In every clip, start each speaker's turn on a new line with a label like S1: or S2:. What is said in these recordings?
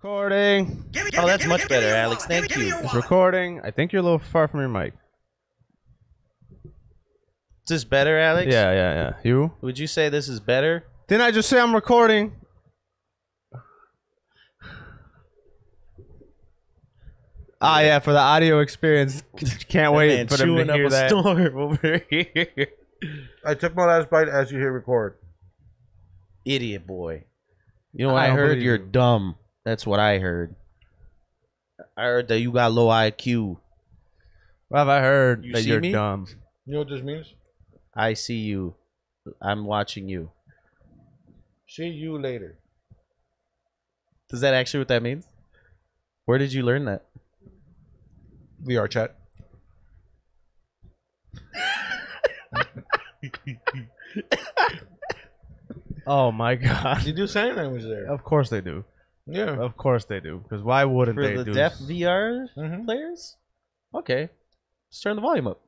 S1: Recording.
S2: Oh, that's much better, Alex. Thank you.
S1: It's recording. I think you're a little far from your mic.
S2: Is this better, Alex?
S1: Yeah. You?
S2: Would you say this is better?
S1: Didn't I just say I'm recording? Ah, yeah, for the audio experience. Can't wait for them to hear that.
S2: Storm over here.
S3: I took my last bite as you hit record.
S2: Idiot boy. You know what
S1: I
S2: I heard?
S1: believe
S2: You're
S1: you.
S2: dumb. That's what I heard. I heard that you got low IQ.
S1: What have I heard
S2: You
S1: that
S2: see
S1: you're
S2: me?
S1: dumb?
S3: You know what this means?
S2: I see you. I'm watching you.
S3: See you later.
S2: Is that actually what that means? Where did you learn that?
S3: VR chat.
S1: Oh my god.
S3: You do sign language there.
S1: Of course they do.
S3: Yeah.
S1: Of course they do. Because why wouldn't
S2: For
S1: they
S2: the
S1: do
S2: deaf VR
S3: Mhm.
S2: players? Okay. Let's turn the volume up.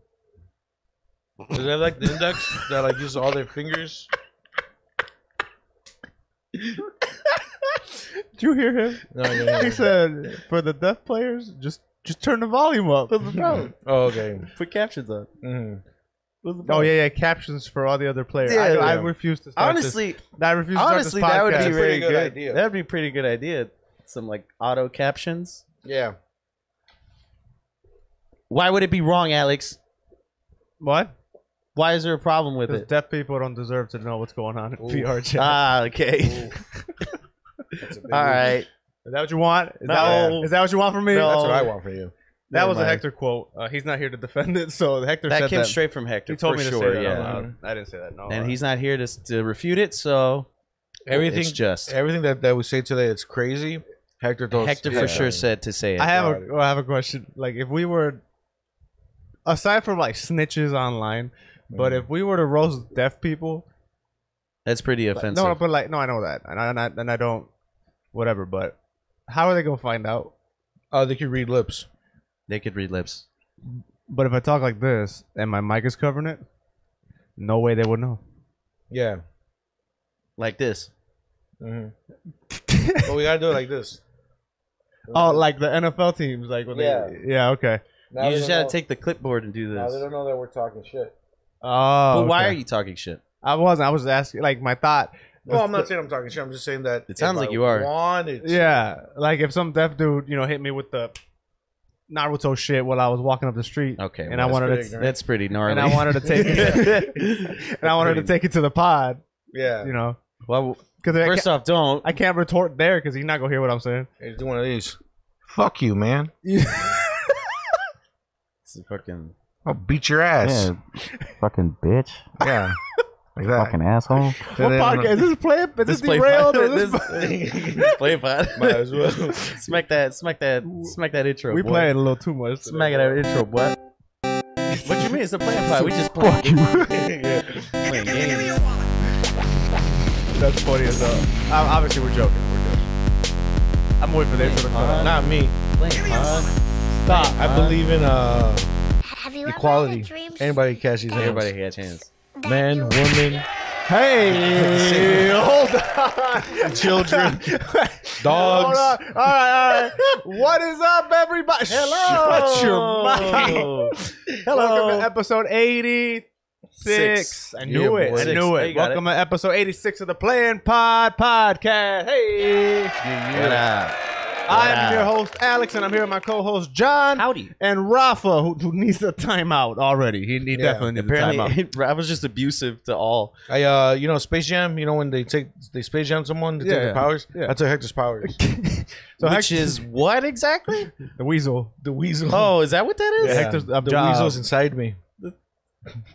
S3: Is that like the index that like uses all their fingers?
S1: Did you hear him?
S3: No, yeah.
S1: He said, for the deaf players, just turn the volume up. What's the problem?
S3: Oh, okay.
S2: Put captions on.
S3: Mm-hmm.
S1: Oh yeah, captions for all the other players.
S2: Yeah,
S1: I
S3: yeah.
S1: refuse to start
S2: Honestly,
S1: I refuse to start this
S2: that would be
S1: podcast.
S3: That's a
S2: very
S3: pretty good
S2: good.
S3: idea.
S2: That'd be a pretty good idea. Some like auto captions.
S3: Yeah.
S2: Why would it be wrong, Alex?
S1: What?
S2: Why is there a problem with
S1: Because
S2: it?
S1: deaf people don't deserve to know what's going on in VR chat.
S2: Ah, okay.
S3: That's a big
S2: All right.
S1: Is that what you want?
S2: No.
S1: Is that what you want from me?
S2: No.
S3: That's what I want for you.
S1: That was
S2: Never
S1: a
S2: mind.
S1: Hector quote. He's not here to defend it, so Hector
S2: That
S1: said
S2: came
S1: that.
S2: straight from Hector.
S1: He told
S2: for
S1: me to
S2: sure,
S1: say that.
S2: yeah.
S1: out loud. I didn't say that. No.
S2: And he's not here to refute it, so
S3: Everything
S2: it's just
S3: everything that we say today is crazy. Hector told
S2: Hector
S3: yeah.
S2: for sure said to say it.
S1: I have a question. Like, if we were, aside from like snitches online, but if we were to roast deaf people,
S2: That's pretty offensive.
S1: no, but like, no, I know that, and I don't, whatever. But how are they gonna find out?
S3: They could read lips.
S2: They could read lips.
S1: But if I talk like this and my mic is covering it, no way they would know.
S3: Yeah.
S2: Like this.
S3: Mm-hmm. But we gotta do it like this.
S1: Oh, like the NFL teams, like when
S3: Yeah.
S1: yeah, okay.
S3: Now
S2: You
S3: they
S2: just
S3: don't
S2: gotta
S3: know-
S2: take the clipboard and do
S3: Now
S2: this.
S3: they don't know that we're talking shit.
S1: Oh,
S2: But why
S1: okay.
S2: are you talking shit?
S1: I wasn't. I was asking. Like my thought.
S3: Well, I'm not saying I'm talking shit. I'm just saying that
S2: It sounds
S3: if
S2: like
S3: I
S2: you are.
S3: Wanted to-
S1: Yeah, like if some deaf dude, hit me with the Naruto shit while I was walking up the street.
S2: Okay,
S1: and
S2: well,
S1: I wanted
S3: pretty
S1: to,
S3: ignorant.
S2: That's pretty gnarly.
S1: and I wanted to take it, and I wanted to take it to the pod.
S3: Yeah.
S2: Well,
S1: Because
S2: first off, don't.
S1: I can't retort there because he's not gonna hear what I'm saying.
S3: Hey, do one of these. Fuck you, man.
S2: It's a fucking.
S3: I'll beat your ass.
S4: Fucking bitch.
S3: Yeah. Like that.
S4: Fucking asshole.
S1: What podcast is this? Play? Is this derailed? Or is this?
S2: Play pod.
S3: Might as well.
S2: Smack that intro.
S1: We
S2: boy.
S1: playing a little too much. today,
S2: Smack that intro, boy. What you mean? It's a playing pod. We just playing. Playing games.
S1: That's funny as hell. Obviously, we're joking. I'm waiting for the intro to come out.
S3: Not me.
S2: Playing pod.
S1: Stop.
S3: I believe in
S5: Have you
S3: equality.
S5: ever had a dream?
S3: Anybody can catch these hands.
S2: Everybody has hands.
S3: Man, woman,
S1: Hey, hold on.
S3: children,
S1: Hold
S3: dogs.
S1: on. All right. What is up, everybody? Shut your mouth. Welcome to episode 86.
S2: Six.
S1: I knew
S3: Yeah,
S1: it.
S3: boy.
S1: I knew
S2: Hey,
S1: it.
S2: you got
S1: Welcome to episode 86 of the Playing Pod Podcast. Hey.
S2: What up?
S1: I'm your host, Alex, and I'm here with my co-host, John.
S2: Howdy.
S1: And Rafa, who needs a timeout already. He definitely needs a timeout.
S2: Apparently, I was just abusive to all.
S3: I Space Jam. You know when they Space Jam someone to take
S1: Yeah,
S3: their powers.
S1: yeah.
S3: That's Hector's powers.
S1: So
S2: Which is what exactly?
S1: the weasel.
S3: The weasel.
S2: Oh, is that what that is?
S1: Yeah, Hector's
S3: the
S1: job.
S3: weasel's inside me.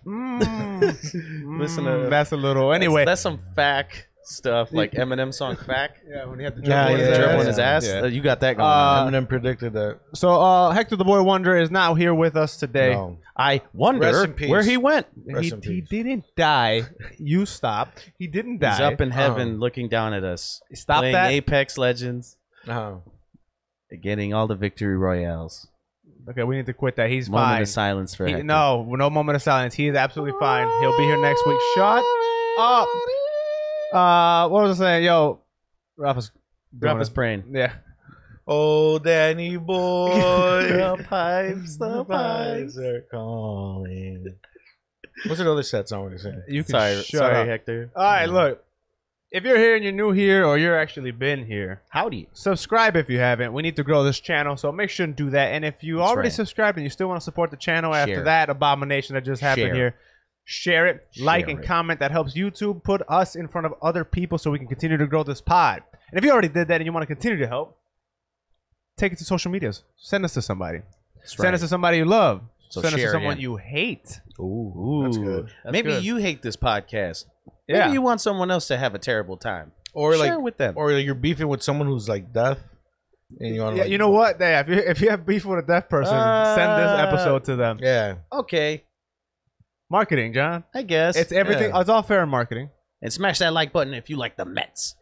S2: Listen to
S1: That's a little. Anyway,
S2: that's some fact stuff, like Eminem song "Fact."
S1: yeah, when he had the
S3: Yeah,
S1: dribble in his
S3: yeah,
S1: ass.
S2: Dribbling his ass.
S1: Yeah.
S2: You got that going on.
S3: Eminem predicted that.
S1: So Hector the Boy Wonder is now here with us today.
S3: No.
S2: I wonder
S3: Rest in peace.
S2: where he went.
S3: Rest in
S1: He
S3: peace.
S1: didn't die. You stopped. He didn't die.
S2: He's up in heaven looking down at us.
S1: Stop
S2: playing
S1: that.
S2: Apex Legends,
S3: Oh.
S2: getting all the victory royales.
S1: Okay, we need to quit that. He's
S2: Moment
S1: fine.
S2: of silence for Hector.
S1: No moment of silence. He is absolutely fine. He'll be here next week. Shut up. What was I saying? Yo, Rafa's
S2: Rafa's brain.
S1: Yeah.
S3: Oh, Danny boy.
S2: The pipes
S3: are calling. What's another sad song we're gonna sing?
S1: You can
S2: Sorry,
S1: up.
S2: Hector.
S1: All right, look. If you're here and you're new here, or you're actually been here,
S2: Howdy.
S1: subscribe if you haven't. We need to grow this channel, so make sure to do that. And if you
S2: That's
S1: already
S2: right.
S1: subscribed and you still want to support the channel after
S2: Share.
S1: that abomination that just happened
S2: Share.
S1: here, share it, like,
S2: Share
S1: and
S2: it.
S1: comment. That helps YouTube put us in front of other people so we can continue to grow this pod. And if you already did that and you want to continue to help, take it to social medias. Send us to somebody. Send us to somebody you love.
S2: So
S1: Send us to
S2: share
S1: someone
S2: again.
S1: you hate.
S2: Ooh,
S3: That's good.
S2: Maybe
S1: good.
S2: you hate this podcast.
S1: Yeah.
S2: Maybe you want someone else to have a terrible time.
S3: Or
S2: Share
S3: like
S2: with them.
S3: Or you're beefing with someone who's like deaf, and you want to.
S1: Yeah,
S3: like,
S1: you know what? Yeah, if you have beef with a deaf person, send this episode to them.
S3: Yeah.
S2: Okay,
S1: Marketing, John.
S2: I guess.
S1: It's everything.
S3: Yeah.
S1: It's all fair in marketing.
S2: And smash that like button if you like the Mets.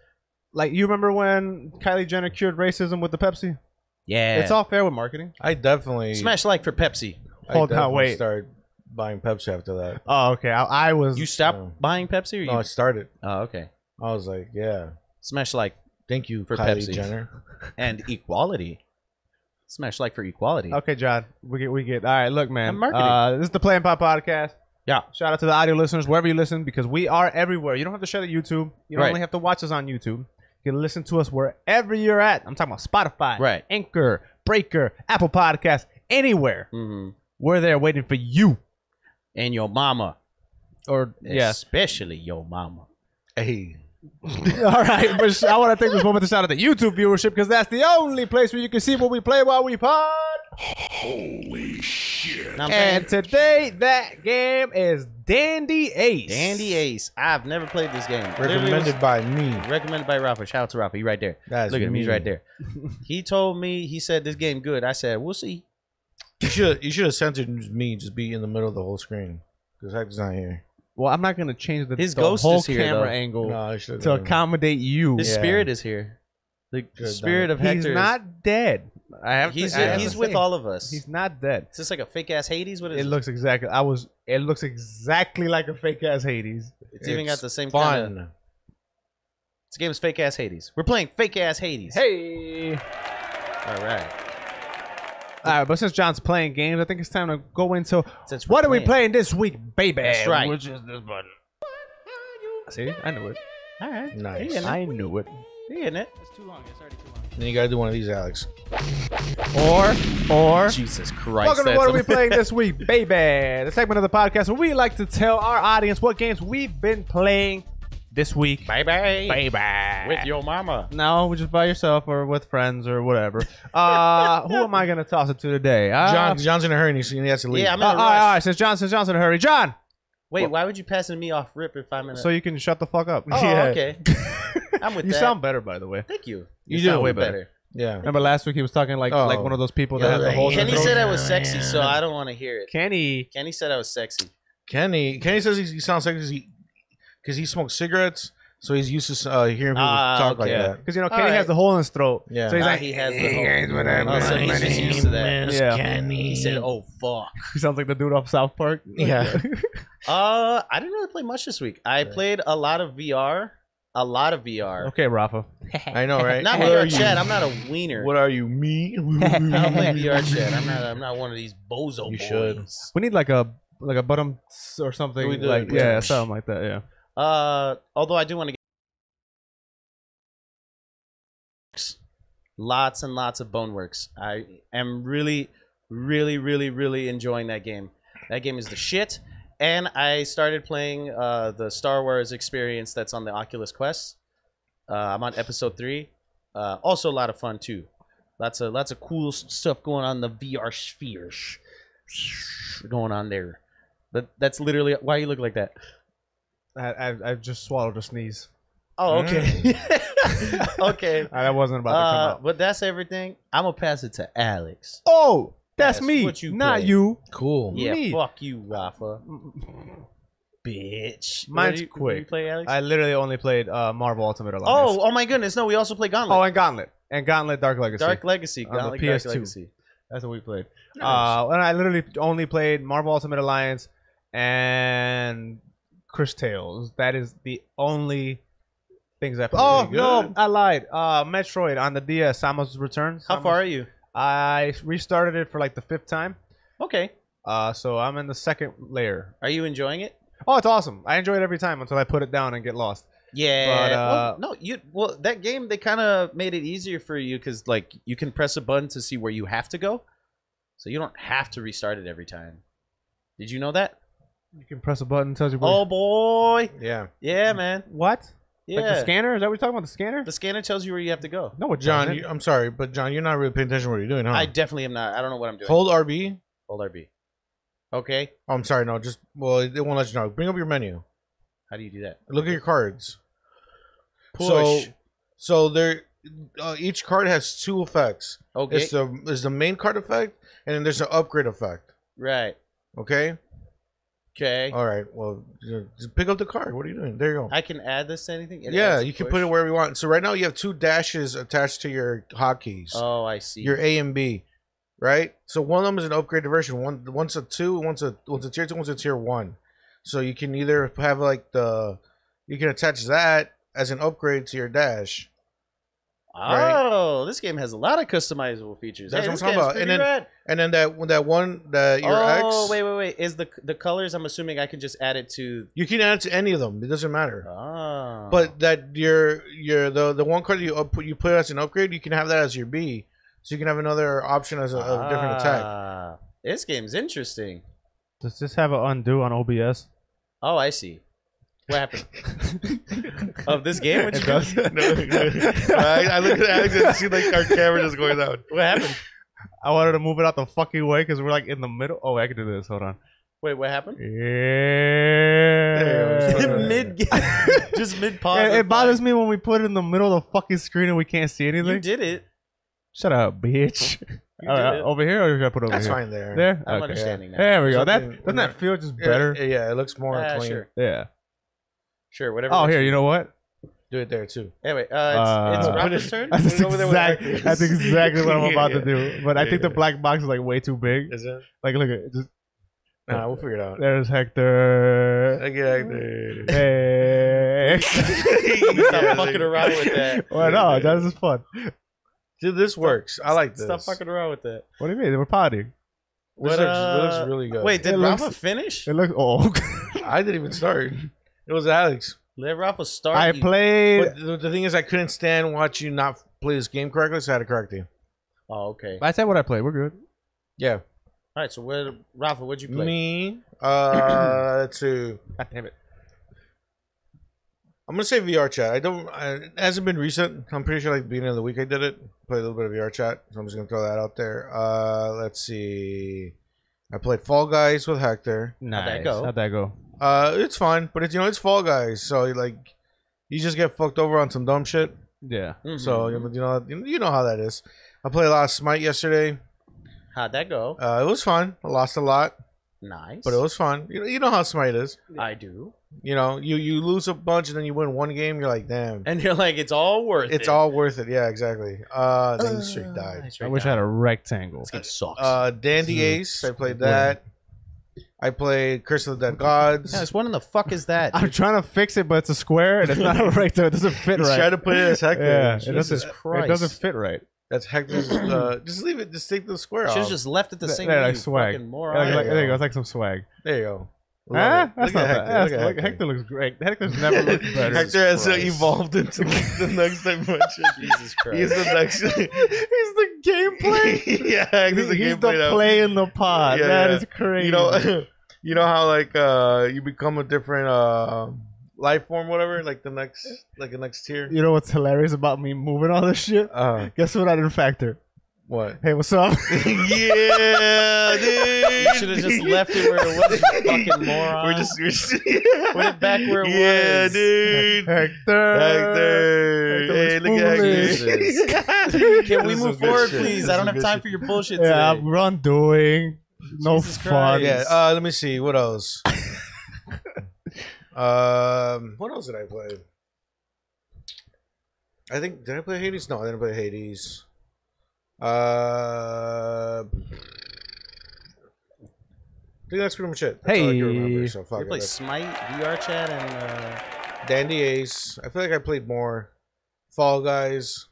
S1: Like, you remember when Kylie Jenner cured racism with the Pepsi?
S2: Yeah.
S1: It's all fair with marketing.
S3: I definitely.
S2: Smash like for Pepsi.
S1: Hold on,
S3: definitely
S1: wait.
S3: Started buying Pepsi after that.
S1: Oh, okay. I was.
S2: You stopped
S3: No.
S2: buying Pepsi? Or
S3: No,
S2: you...
S3: I started.
S2: Oh, okay.
S3: I was like, yeah.
S2: Smash like
S3: Thank you
S2: For
S3: Kylie
S2: Pepsi.
S3: Jenner.
S2: and equality. Smash like for equality.
S1: Okay, John. We get. All right, look, man.
S2: I'm marketing.
S1: This is the Play and Pop podcast.
S2: Yeah.
S1: Shout out to the audio listeners wherever you listen, because we are everywhere. You don't have to share the YouTube. You don't
S2: Right.
S1: only have to watch us on YouTube. You can listen to us wherever you're at. I'm talking about Spotify,
S2: Right.
S1: Anchor, Breaker, Apple Podcasts, anywhere.
S2: Mm-hmm.
S1: We're there waiting for you.
S2: And your mama.
S1: Or yes.
S2: Especially your mama.
S3: Hey.
S1: All right, but I want to take this moment to shout out the YouTube viewership, because that's the only place where you can see what we play while we pod.
S4: Holy shit.
S2: Know what I'm saying?
S1: And today, that game is Dandy Ace.
S2: Dandy Ace. I've never played this game. Literally
S3: Recommended by me.
S2: recommended by Rafa. Shout out to Rafa. He's right there.
S3: That's
S2: Look at him. He's
S3: me.
S2: right there. He told me, he said this game good. I said, we'll see.
S3: You should have censored me. Just be in the middle of the whole screen because Hector's not here.
S1: Well, I'm not going to change
S2: His
S1: the
S2: ghost
S1: whole
S2: is here,
S1: camera
S2: though.
S1: angle
S3: No, I should
S1: to accommodate you.
S2: His
S3: Yeah.
S2: spirit is here. The
S3: Should've
S2: spirit
S3: done
S2: of
S1: He's
S2: Hector is-
S1: not dead. I have
S2: He's,
S1: to, I have
S2: he's
S1: to
S2: with
S1: say,
S2: all of us.
S1: He's not dead.
S2: Is this like a fake ass Hades? What is
S1: It
S2: it?
S1: looks exactly. It looks exactly like a fake ass Hades.
S2: It's even got the same
S3: fun.
S2: kind of. This game is fake ass Hades. We're playing fake ass Hades.
S1: Hey.
S2: All right.
S1: All right, but since John's playing games, I think it's time to go into
S2: Since
S1: what
S2: we're
S1: are we
S2: playing.
S1: playing this week, baby?
S2: That's right.
S1: Which is this button. See, I knew it.
S2: All right.
S3: Nice.
S2: He in it.
S1: I knew it.
S2: He in it.
S1: It's too long. It's already too long.
S3: Then you gotta do one of these, Alex.
S1: Or.
S2: Jesus Christ.
S1: Welcome to
S2: that's
S1: What Are
S2: a-
S1: We Playing This Week, baby? The segment of the podcast where we like to tell our audience what games we've been playing this week,
S2: Bye bye.
S1: baby.
S2: With your mama.
S1: No, just by yourself or with friends or whatever. Who am I gonna toss it to today?
S3: John's in a hurry and he has to leave.
S2: Yeah, I'm in a
S1: all
S2: rush.
S1: right, all right. Since John's in a hurry, John,
S2: Wait, why would you pass me off rip if I'm in a...
S1: so you can shut the fuck up.
S2: Oh,
S3: Yeah.
S2: okay. I'm with
S1: You
S2: that.
S1: sound better, by the way.
S2: Thank you.
S1: You
S2: sound
S1: do.
S2: way better.
S3: Yeah.
S1: Remember last week he was talking like
S3: Oh.
S1: one of those people that
S3: Yeah,
S1: have the
S3: like,
S1: whole.
S2: Kenny
S3: throat.
S2: said I was sexy, so I don't want to hear it.
S1: Kenny.
S2: Kenny said I was sexy.
S3: Kenny says he sounds like because he smokes cigarettes, so he's used to hearing people talk like
S2: okay.
S3: that.
S1: Because Kenny
S2: All right.
S1: has the hole in his throat.
S3: Yeah.
S1: So he's like,
S2: he has the whole... Oh, so he's just used to that.
S1: yeah.
S2: He said, oh, fuck.
S1: He sounds like the dude off South Park.
S3: Yeah.
S2: I didn't really play much this week. I played a lot of VR. A lot of VR.
S1: Okay, Rafa.
S3: I know, right?
S2: Not
S3: What are
S2: VR
S3: you?
S2: chat. I'm not a wiener.
S3: What are you, me?
S2: I don't play VR chat. I'm not one of these bozo
S3: You
S2: boys.
S3: should.
S1: We need like a bottom or something.
S3: We do,
S1: like
S3: yeah.
S1: something like that. Yeah.
S2: Although I do want to get lots and lots of Boneworks. I am really enjoying that game. That game is the shit. And I started playing the Star Wars experience that's on the Oculus Quest. I'm on episode 3. Also a lot of fun too. Lots of cool stuff going on in the VR sphere. Going on there. But that's literally why you look like that.
S1: I just swallowed a sneeze.
S2: Oh, okay. Okay.
S1: That wasn't about to come out.
S2: But that's everything. I'm gonna pass it to Alex.
S1: Oh, that's
S2: That's
S1: me,
S2: what you
S1: not
S2: play.
S1: you.
S3: Cool.
S2: Yeah,
S1: Me.
S2: fuck you, Rafa. Bitch.
S1: Mine's
S2: What do you
S1: quick.
S2: play, Alex?
S1: I literally only played Marvel Ultimate Alliance.
S2: oh my goodness. No, we also play Gauntlet.
S1: and Gauntlet Dark Legacy.
S2: Dark Legacy.
S1: On the
S2: Gauntlet Dark
S1: PS2.
S2: Legacy.
S1: That's what we played.
S2: Nice.
S1: And I literally only played Marvel Ultimate Alliance and Cristales. That is the only things I played. Oh
S3: Pretty
S1: no,
S3: good.
S1: I lied. Metroid on the DS. Samus Returns.
S2: How far are you?
S1: I restarted it for like the 5th time.
S2: Okay.
S1: So I'm in the 2nd layer.
S2: Are you enjoying it?
S1: Oh, it's awesome. I enjoy it every time until I put it down and get lost.
S2: Yeah.
S1: But,
S2: that game they kind of made it easier for you because like you can press a button to see where you have to go, so you don't have to restart it every time. Did you know that?
S1: You can press a button and tells you where.
S2: Oh boy.
S3: Yeah.
S2: Yeah, man.
S1: What?
S2: Yeah.
S1: Like the scanner? Is that what you're talking about? The scanner?
S2: The scanner tells you where you have to go.
S1: No, it
S3: John,
S1: doesn't.
S3: I'm sorry, but John, you're not really paying attention to what you're doing, huh?
S2: I definitely am not. I don't know what I'm doing.
S3: Hold RB.
S2: Hold RB. Okay.
S3: Oh, I'm sorry, no, just it won't let you know. Bring up your menu.
S2: How do you do that?
S3: Look at your cards.
S2: Push.
S3: So there, each card has 2 effects.
S2: Okay.
S3: There's the main card effect, and then there's an upgrade effect.
S2: Right.
S3: Okay.
S2: Okay.
S3: All right. Well, just pick up the card. What are you doing? There you go.
S2: I can add this to anything? It
S3: Yeah,
S2: adds a
S3: you can
S2: push?
S3: put it wherever you want. So right now you have 2 dashes attached to your hotkeys.
S2: Oh, I see.
S3: Your A and B, right? So one of them is an upgraded version. One's a 2, one's a tier 2, one's a tier 1. So you can either have like you can attach that as an upgrade to your dash.
S2: Oh, this game has a lot of customizable features.
S3: That's
S2: Hey,
S3: what
S2: this
S3: I'm talking
S2: game's
S3: about.
S2: pretty
S3: And then
S2: rad.
S3: and then your
S2: Oh,
S3: X.
S2: wait. Is the colors? I'm assuming I can just add it to.
S3: You can add it to any of them. It doesn't matter.
S2: Oh.
S3: But that the one card you put as an upgrade, you can have that as your B, so you can have another option as a different attack.
S2: This game's interesting.
S1: Does this have an undo on OBS?
S2: Oh, I see. What happened? Of this game? What you
S1: does.
S3: No, I look at Alex and see like our camera just going down.
S2: What happened?
S1: I wanted to move it out the fucking way because we're like in the middle. Oh, I can do this. Hold on.
S2: Wait, what happened?
S1: Yeah.
S2: Mid, just mid pause.
S1: It bothers me when we put it in the middle of the fucking screen and we can't see anything.
S2: You did it.
S1: Shut up, bitch.
S2: You did it.
S1: Over here, or should I put it over
S3: That's
S1: here?
S3: fine there.
S1: There.
S2: I'm
S1: Okay.
S2: understanding now.
S1: There we go.
S3: Something-
S1: Doesn't that feel just better?
S3: Yeah, it looks more clean.
S2: Sure.
S1: Yeah.
S2: Sure, whatever.
S1: Oh,
S2: works
S1: here.
S2: for
S1: You know what?
S3: Do it there too.
S2: Anyway, it's
S3: put
S2: Rafa's
S3: it-
S2: turn.
S1: That's
S3: Put it over there with Hector.
S1: that's exactly what I'm about
S3: Yeah.
S1: to do. But I think the
S3: Yeah.
S1: black box is like way too big.
S3: Is it?
S1: Like, look at it. Just,
S3: Nah, we'll figure it out.
S1: there's Hector.
S3: Okay.
S1: Hey.
S2: Stop fucking around with that.
S1: Well, no, that's just fun.
S3: Dude, this works. I like this.
S2: Stop fucking around with that.
S1: What do you mean? We're potty.
S3: This looks really good.
S2: Wait, did
S1: It
S2: Rafa
S1: looks-
S2: finish?
S1: It looks. Oh.
S3: I didn't even start. It was Alex.
S2: Let Rafa start.
S1: I
S2: you.
S1: played.
S3: But the thing is, I couldn't stand watch you not play this game correctly, so I had to correct you.
S2: Oh, okay.
S1: I said what I played. We're good.
S3: Yeah.
S2: All right, so Rafa, what'd you play?
S3: Me. Let's see.
S1: God damn it.
S3: I'm gonna say VR chat. It hasn't been recent. I'm pretty sure like beginning of the week I did it. Played a little bit of VR chat, so I'm just gonna throw that out there. Let's see. I played Fall Guys with Hector.
S1: Nice.
S2: that go?
S1: How'd that go?
S3: It's fun, but it's Fall Guys, so like you just get fucked over on some dumb shit.
S1: Yeah.
S2: Mhm.
S3: So you know how that is. I played a lot of Smite yesterday.
S2: How'd that go?
S3: It was fun. I lost a lot,
S2: Nice.
S3: but it was fun. You know how Smite is.
S2: I do.
S3: You know, you lose a bunch and then you win one game. You're like, damn,
S2: And you're like, it's all worth it.
S3: it's all worth it. Yeah, exactly. Then you straight died.
S1: I wish I had a rectangle.
S2: This game sucks.
S3: Dandy Ace. I played that. I played Curse of the Dead Gods.
S2: Yes, what in the fuck is that?
S1: I'm trying to fix it, but it's a square and it's not a rectangle. It doesn't fit
S3: He's
S1: right.
S3: trying to put it as Hector.
S1: Yeah, it
S2: Jesus
S1: doesn't.
S2: Christ.
S1: It doesn't fit right.
S3: That's Hector's. Just leave it. Just take the square
S2: Should
S3: off.
S2: have just left it the same
S1: There,
S2: way,
S1: like
S2: you
S1: swag.
S2: fucking
S1: Yeah,
S2: moron.
S1: like, there you go. It's like some swag.
S3: There you go.
S1: Huh?
S3: Love it.
S1: That's
S3: Look
S1: not
S3: at
S1: bad.
S3: Hector.
S1: That's-
S3: Look at
S1: look, Hector looks great. Hector's never looked better.
S3: Hector has
S2: Christ.
S3: evolved into the next dimension.
S2: Jesus Christ.
S3: He's the next.
S1: He's the gameplay.
S3: Yeah, Hector's the
S1: He's
S3: gameplay
S1: the
S3: now.
S1: play in the pod.
S3: Yeah,
S1: That
S3: yeah.
S1: is crazy.
S3: You know how like you become a different life form, whatever. Like the next tier.
S1: You know what's hilarious about me moving all this shit? Guess what I didn't factor?
S3: What?
S1: Hey, what's up?
S3: Yeah, dude.
S2: You should have just left it where it was, you fucking moron.
S3: We're just
S2: Put it back where it
S3: yeah,
S2: was.
S3: dude.
S1: Hector.
S3: Hector. Hey,
S1: looks
S3: look at
S2: foolish.
S3: Hector.
S2: Can we
S3: This is
S2: move
S3: some good
S2: forward,
S3: shit.
S2: please?
S3: This
S2: I
S3: is
S2: don't have
S3: good
S2: time
S3: shit.
S2: for your bullshit
S1: Yeah,
S2: today.
S1: we're undoing. No
S2: Jesus
S1: fun.
S2: Christ.
S3: Yeah. Let me see. What else? What else did I play? I think did I play Hades? No, I didn't play Hades. I think that's pretty much it. That's all I can remember,
S1: Hey.
S3: so fuck
S2: We play
S3: it.
S2: Smite, VR chat, and
S3: Dandy Ace. I feel like I played more. Fall Guys.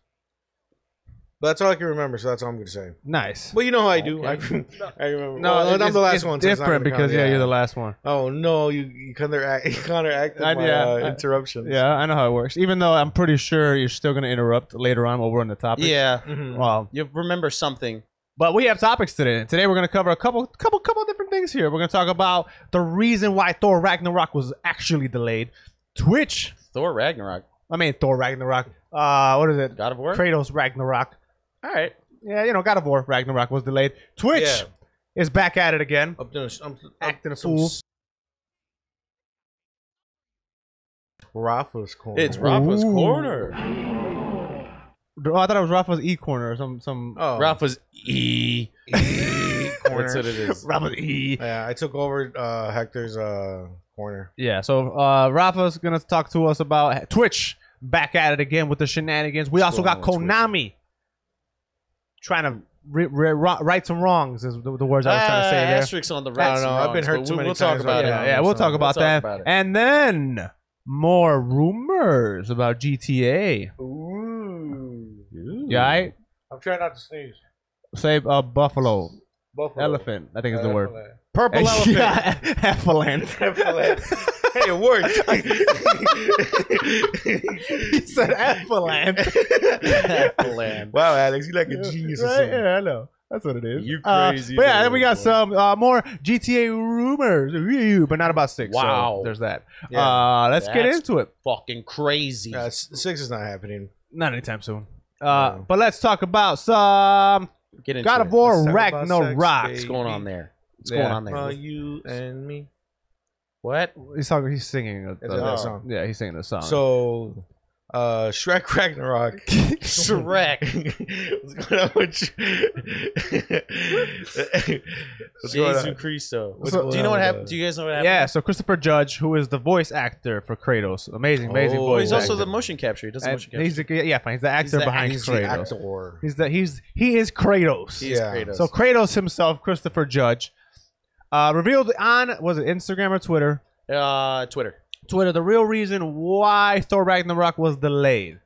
S3: But that's all I can remember, so that's all I'm going to say.
S1: Nice.
S3: Well, you know how I do.
S2: Okay.
S3: I remember.
S1: No,
S3: well, I'm the last
S1: it's
S3: one. So it's not
S1: different
S3: gonna
S1: because
S3: count,
S1: you're the last one.
S3: Oh no, you counteracted my interruptions.
S1: Yeah, I know how it works. Even though I'm pretty sure you're still gonna interrupt later on while we're on the topic.
S2: Yeah.
S1: Well,
S2: You remember something.
S1: but we have topics today. Today we're gonna cover a couple different things here. We're gonna talk about the reason why Thor Ragnarok was actually delayed. Twitch.
S2: Thor Ragnarok.
S1: I mean Thor Ragnarok. What is it?
S2: God of War?
S1: Kratos Ragnarok.
S2: All right.
S1: Yeah, you know, God of War Ragnarok was delayed. Twitch
S3: Yeah.
S1: is back at it again.
S3: Acting
S1: a fool.
S3: Rafa's corner.
S2: It's Rafa's
S1: Ooh.
S2: corner.
S1: Oh, I thought it was Rafa's E corner or some.
S3: Oh,
S2: Rafa's E.
S3: corner.
S2: That's what it is.
S1: Rafa's E.
S3: Yeah, I took over Hector's corner.
S1: Yeah, so Rafa's gonna talk to us about Twitch back at it again with the shenanigans. We also got
S3: going on with
S1: Konami trying to right some wrongs is the words I was trying to say there.
S2: Asterisks on the
S3: I
S2: right.
S3: don't know. I've been hurt too many
S2: We'll talk
S3: times
S2: about it.
S3: already.
S1: Yeah, we'll talk about
S2: We'll
S1: that.
S2: talk about it.
S1: And then more rumors about GTA.
S3: Ooh.
S1: Yeah, I
S3: I'm trying not to sneeze.
S1: say buffalo,
S3: Buffalo.
S1: elephant. I think is the word.
S2: Purple elephant.
S1: Yeah, Heffalent.
S3: Hey, it worked.
S1: He said Heffalent.
S2: Land.
S3: Wow, Alex, you like a genius or
S1: Right?
S3: something.
S1: Yeah, I know. That's what it is.
S2: You crazy.
S1: But yeah, then we got
S2: boy.
S1: some more GTA rumors, but not about 6.
S2: Wow.
S1: So there's that.
S3: Yeah.
S1: Let's get
S2: That's-
S1: into it.
S2: Fucking crazy.
S3: 6 is not happening.
S1: Not anytime soon.
S3: No.
S1: But let's talk about some
S2: Get into
S1: God
S2: it.
S1: of War
S3: Let's talk about
S1: Ragnarok.
S3: sex,
S2: What's going on there? What's
S1: Yeah.
S2: going on there?
S3: You and me.
S2: What?
S1: He's singing.
S3: It's a good song.
S1: Yeah, he's singing the song.
S3: So, Shrek Ragnarok.
S2: Shrek.
S3: What's going on with you? What's going
S2: Jesus
S3: on?
S2: Cristo.
S3: What's
S2: Do
S3: going
S2: you know
S3: on
S2: what
S3: with
S2: happened?
S3: that?
S2: Do you guys know what happened?
S1: yeah, so Christopher Judge, who is the voice actor for Kratos, amazing
S3: Oh,
S1: voice.
S2: Oh, he's also
S1: actor.
S2: the motion capture. He does the
S1: And
S2: motion capture.
S1: he's the actor
S2: the
S1: behind
S3: He's the
S1: Kratos.
S3: actor.
S1: He is Kratos.
S2: He's
S3: Yeah.
S2: Kratos.
S1: So Kratos himself, Christopher Judge, revealed on was it Instagram or Twitter?
S2: Twitter.
S1: The real reason why Thor Ragnarok was delayed.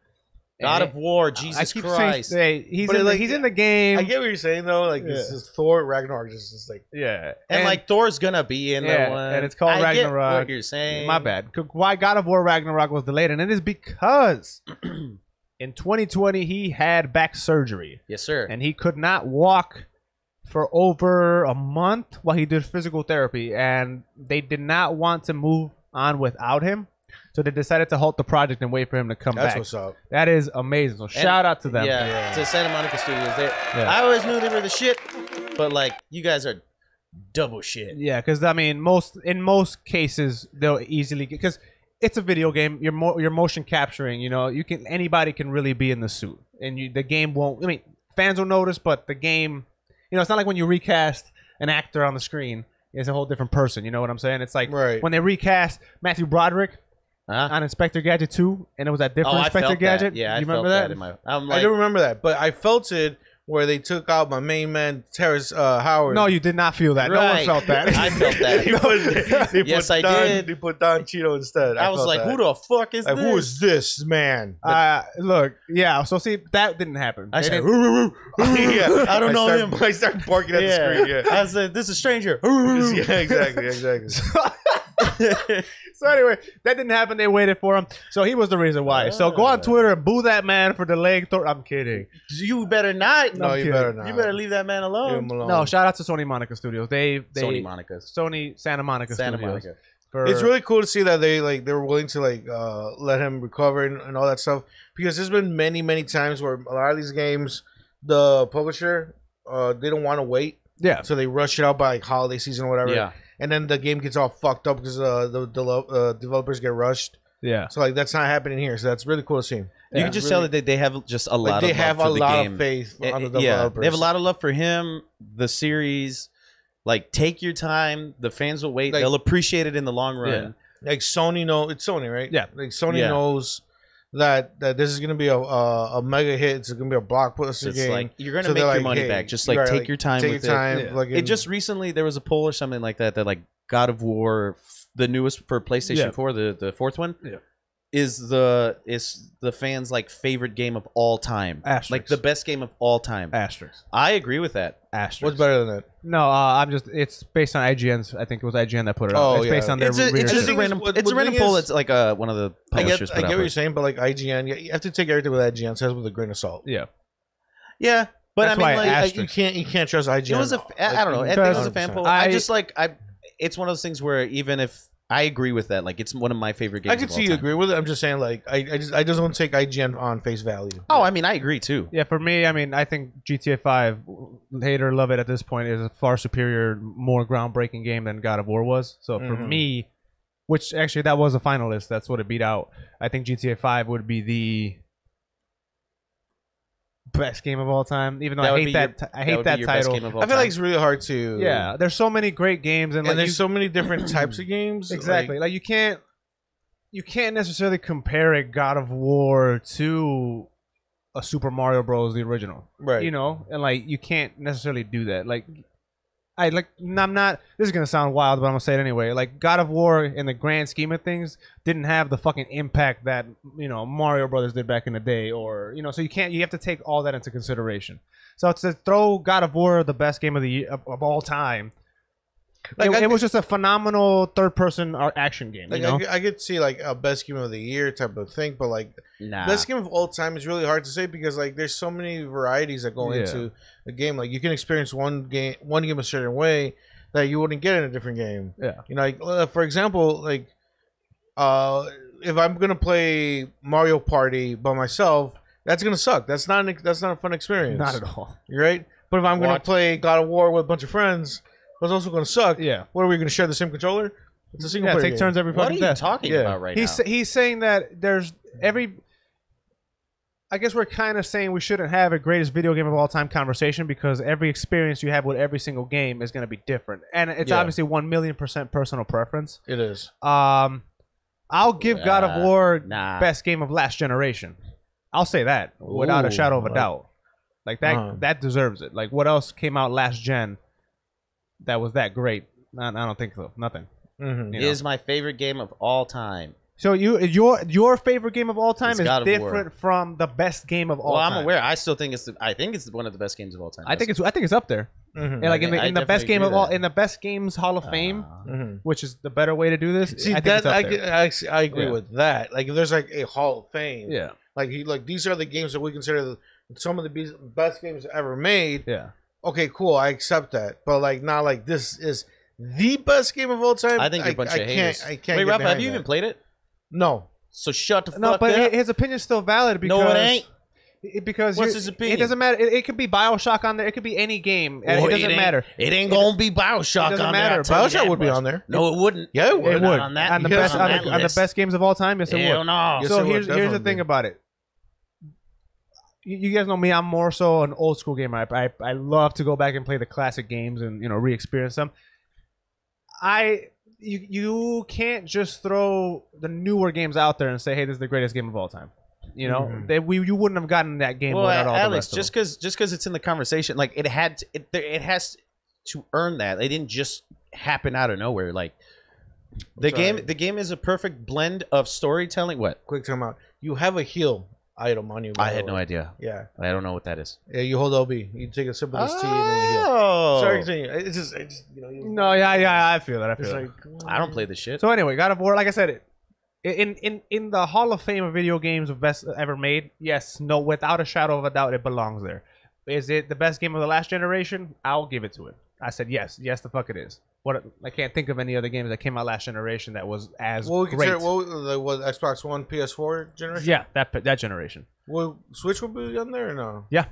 S2: God
S1: And
S2: of War. Jesus
S1: I keep
S2: Christ.
S1: saying he's
S3: But
S1: in,
S3: like,
S1: he's in the game.
S3: I get what you're saying though. Like this
S1: Yeah.
S3: is Thor Ragnarok. Just like
S1: Yeah,
S2: and like Thor's gonna be in
S1: Yeah,
S2: the one.
S1: and it's called
S2: I get
S1: Ragnarok.
S2: what you're saying.
S1: my bad. Why God of War Ragnarok was delayed, and it is because in 2020 he had back surgery
S2: Yes, sir.
S1: and he could not walk for over a month while he did physical therapy, and they did not want to move on without him, so they decided to halt the project and wait for him to come
S3: that's
S1: back.
S3: what's up.
S1: That is amazing. So shout out to them.
S2: Yeah, to Santa Monica Studios.
S1: Yeah.
S2: I always knew they were the shit, but like you guys are double shit.
S1: Yeah, because I mean, in most cases they'll easily because it's a video game. You're motion capturing. You know, anybody can really be in the suit, and the game won't. I mean, fans will notice, but the game, you know, it's not like when you recast an actor on the screen. It's a whole different person. You know what I'm saying? It's like
S3: Right.
S1: when they recast Matthew Broderick
S2: Huh?
S1: on Inspector Gadget 2, and it was that different
S2: Oh, I
S1: Inspector
S2: felt
S1: Gadget.
S2: that. Yeah,
S1: you
S2: I
S1: remember
S2: felt
S1: that?
S2: in my. I'm
S3: I
S2: like,
S3: don't remember that, but I felt it where they took out my main man Terrence Howard.
S1: No, you did not feel that. No one
S2: Right.
S1: felt that.
S2: I felt that.
S3: They put
S2: Yes, I
S3: Don,
S2: did.
S3: They put Don Cheeto instead.
S2: I was
S3: felt
S2: like,
S3: that.
S2: who the fuck is
S3: Like,
S2: this?
S3: who is this man?
S1: Look, yeah. So see, that didn't happen.
S2: I
S1: They
S2: said,
S1: didn't-
S3: Yeah,
S2: I don't know him.
S3: I start barking at the screen. Yeah,
S2: I said, this is a stranger.
S3: yeah, exactly.
S1: So anyway, that didn't happen. They waited for him. So he was the reason why. So go on Twitter and boo that man for delaying Thor. I'm kidding.
S2: You better not.
S3: No, you
S1: kidding.
S3: better not.
S2: You better leave that man
S3: Leave
S2: alone.
S3: him alone.
S1: No, shout out to Sony Monica Studios. They
S2: Sony Monica's.
S1: Sony Santa Monica
S2: Santa
S1: Studios.
S2: Monica.
S1: For,
S3: It's really cool to see that they were willing to let him recover and all that stuff, because there's been many times where a lot of these games, the publisher they don't want to wait,
S1: yeah.
S3: so they rush it out by like holiday season or whatever.
S2: Yeah.
S3: And then the game gets all fucked up because the developers get rushed.
S1: Yeah.
S3: So like that's not happening here. So that's really cool to see.
S2: You
S1: Yeah.
S2: can just tell that they have just a lot
S3: Like they
S2: of
S3: have
S2: love
S3: a
S2: for the
S3: lot
S2: game.
S3: of faith on the
S2: Yeah,
S3: developers.
S2: they have a lot of love for him, the series. Like, take your time. The fans will wait.
S3: Like-
S2: They'll appreciate it in the long run.
S3: Like Sony it's Sony, right?
S1: Yeah.
S3: Like Sony
S2: Yeah.
S3: knows that this is gonna be a mega hit. It's gonna be a blockbuster
S2: It's
S3: game.
S2: like, you're going to
S3: So
S2: make
S3: they're
S2: your
S3: like,
S2: money
S3: hey,
S2: back. Just
S3: you're
S2: like,
S3: right,
S2: take your time
S3: take
S2: with
S3: your time.
S1: it.
S3: Like,
S2: it just recently, there was a poll or something like that, that like God of War, the newest for PlayStation
S1: Yeah.
S2: 4, the fourth one,
S1: Yeah.
S2: is the fans' like favorite game of all time.
S1: Asterix.
S2: Like the best game of all time.
S1: Asterix.
S2: I agree with that.
S1: Asterix.
S3: What's better than that?
S1: No, it's based on IGN's. I think it was IGN that put it
S3: Oh,
S1: up. It's
S3: yeah.
S1: based on their
S2: It's just a
S1: readership.
S2: random.
S3: What
S2: It's a
S3: the
S2: random
S3: thing
S2: poll.
S3: is-
S2: It's like one of the
S3: I
S2: publishers.
S3: get what you're saying, but like IGN, you have to take everything with IGN says with a grain of salt.
S1: Yeah.
S2: Yeah, but
S1: That's
S2: I mean,
S1: why
S2: like,
S3: You can't trust IGN.
S2: it was I don't know. I think it was a fan
S3: 100%.
S2: poll. I just like it's one of those things where even if I agree with that, like it's one of my favorite games.
S3: I can
S2: of all
S3: see you
S2: time.
S3: agree with it. I'm just saying, like, I just don't take IGN on face value.
S2: Oh, I mean, I agree too.
S1: Yeah, for me, I mean, I think GTA 5, hate or love it at this point, is a far superior, more groundbreaking game than God of War was. So for me, which actually that was a finalist, that's what it beat out. I think GTA 5 would be the best game of all time, even though I hate that title.
S3: I feel like it's really hard to.
S1: Yeah, there's so many great games, and like
S3: there's so many different types of games.
S1: exactly. Like you can't necessarily compare a God of War to a Super Mario Bros. The original,
S3: Right.
S1: You know, and like you can't necessarily do that. Like I'm not. This is gonna sound wild, but I'm gonna say it anyway. Like God of War, in the grand scheme of things, didn't have the fucking impact that Mario Brothers did back in the day, or so you have to take all that into consideration. So to throw God of War, the best game of the year of all time. Like it was just a phenomenal third-person action game.
S3: Like I could see like a best game of the year type of thing, but like best game of all time is really hard to say because like there's so many varieties that go into a game. Like you can experience one game a certain way that you wouldn't get in a different game.
S1: Yeah,
S3: like for example, like if I'm gonna play Mario Party by myself, that's gonna suck. That's not a fun experience.
S1: Not at all.
S3: You're right. But if I'm gonna play God of War with a bunch of friends, it's also going to suck.
S1: Yeah.
S3: What are we going to share the same controller? It's a single player
S1: take
S3: game.
S1: turns every
S2: What
S1: fucking
S2: are you
S1: day.
S2: talking about right now?
S1: He's saying that there's I guess we're kind of saying we shouldn't have a greatest video game of all time conversation because every experience you have with every single game is going to be different, and it's obviously 1,000,000% personal preference.
S3: It is.
S1: I'll give God of War
S2: nah.
S1: best game of last generation. I'll say that without a shadow of a doubt. Like that deserves it. Like what else came out last gen that was that great? I don't think so. Nothing.
S2: It is my favorite game of all time.
S1: So your favorite game of all time
S2: It's
S1: is
S2: God of
S1: different from the best game of all time.
S2: Well, I'm aware. I still think it's one of the best games of all time.
S1: I think it's up there. And like in the best game of all, in the best games Hall of Fame, which is the better way to do this.
S3: See,
S1: I think it's up there.
S3: I agree with that. Like if there's like a Hall of Fame,
S1: Yeah.
S3: Like these are the games that we consider some of the best games ever made.
S1: Yeah.
S3: Okay, cool. I accept that, but like not like this is the best game of all time.
S2: I think you're a bunch of haters.
S3: I can't.
S2: Wait,
S3: get
S2: Rafa, have
S3: behind
S2: you
S3: that.
S2: even played it?
S3: No.
S2: So shut the fuck
S1: No,
S2: up.
S1: but his opinion's still valid because
S2: No, it ain't.
S1: Because
S2: What's his opinion?
S1: It doesn't matter. It could be BioShock on there. It could be any game. And
S2: Well,
S1: it doesn't matter.
S2: It ain't gonna be BioShock
S1: doesn't
S2: on
S1: matter.
S2: there. I'll tell you
S3: BioShock
S2: that
S3: would be
S2: much.
S3: on there.
S2: No, it wouldn't.
S3: Yeah, it would.
S1: It
S2: Not
S1: would.
S2: on that-
S1: on the
S2: because
S1: best
S2: on that
S1: on the
S2: list.
S1: best games of all time. Yes, it
S2: Hell
S1: would.
S2: no.
S3: Yes,
S1: So
S3: it would,
S1: here's the
S3: definitely.
S1: thing about it. You guys know me. I'm more so an old school gamer. I love to go back and play the classic games and re-experience them. You can't just throw the newer games out there and say, hey, this is the greatest game of all time. You wouldn't have gotten that game
S2: Well,
S1: without all
S2: Alex,
S1: the rest
S2: just because it's in the conversation, like it has to earn that. It didn't just happen out of nowhere. Like the game is a perfect blend of storytelling. What?
S3: Quick time out. You have a heal item on you.
S2: I had no idea.
S3: Yeah.
S2: I don't know what that is.
S3: Yeah, you hold OB. You take a sip of this tea and then you heal.
S2: Oh,
S3: Sorry, continue. It's just
S1: No, yeah, I feel that.
S3: It's like,
S2: I don't play this shit.
S1: So anyway, God of War, like I said, in the Hall of Fame of video games of best ever made, yes, no, without a shadow of a doubt, it belongs there. Is it the best game of the last generation? I'll give it to it. I said yes, the fuck it is. I can't think of any other games that came out last generation that was as
S3: what we
S1: great.
S3: consider what Xbox One, PS4 generation?
S1: Yeah, that generation.
S3: Well, Switch would be on there or no?
S1: Yeah.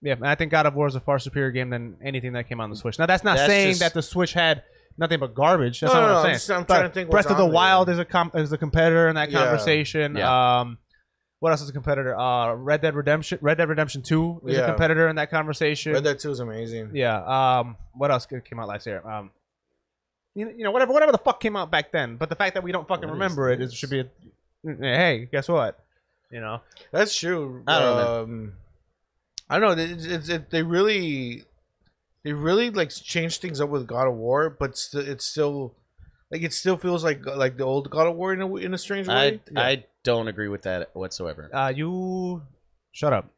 S1: Yeah, and I think God of War is a far superior game than anything that came out on the Switch. Now, that's not saying that the Switch had nothing but garbage. That's not what I'm saying.
S3: I'm trying to think.
S1: Breath of the
S3: what's on
S1: Wild
S3: there.
S1: is a competitor in that
S3: Yeah.
S1: conversation.
S2: Yeah.
S1: What else is a competitor? Red Dead Redemption 2 is a
S3: Yeah.
S1: competitor in that conversation.
S3: Red Dead 2 is amazing.
S1: Yeah. What else came out last year? Whatever the fuck came out back then. But the fact that we don't fucking remember it should be. Hey, guess what?
S3: That's true.
S2: I don't know.
S3: I don't know. They really like changed things up with God of War, but it's still Like it still feels like the old God of War in a strange way.
S2: I don't agree with that whatsoever.
S1: You shut up.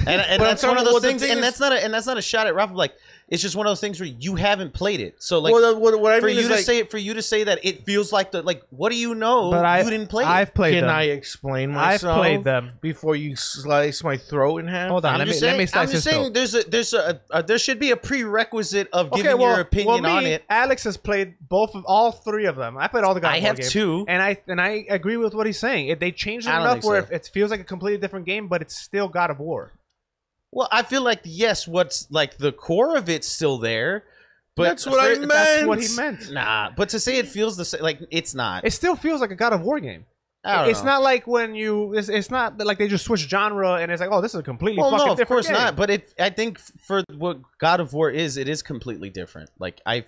S2: And that's one of those things, and that's not a shot at Rafa. Like, it's just one of those things where you haven't played it, so like,
S3: what I
S2: for
S3: mean
S2: you
S3: is
S2: to
S3: like,
S2: say it, for you to say that it feels like what do you know?
S1: But
S2: you didn't play it.
S1: I've played
S3: can
S1: them.
S3: I explain myself?
S1: I've played them.
S3: Before you slice my throat in half.
S1: Hold on, let me slice
S2: I'm just
S1: this
S2: saying
S1: throat.
S2: there should be a prerequisite of giving your opinion on it.
S1: Alex has played all three of them. I played all the God of War
S2: have
S1: games.
S2: two.
S1: And I agree with what he's saying. They changed it
S2: I don't
S1: enough
S2: think
S1: where
S2: so.
S1: it feels like a completely different game, but it's still God of War.
S2: Well, I feel like yes, what's like the core of it's still there, but
S3: That's what I meant.
S1: That's what he meant.
S2: Nah, but to say it feels the same, like it's not.
S1: It still feels like a God of War game.
S2: It's
S1: not like when it's not like they just switch genre and it's like, oh, this is a completely fucking
S2: no, of
S1: different
S2: course
S1: game.
S2: not. But I think for what God of War is, it is completely different. Like I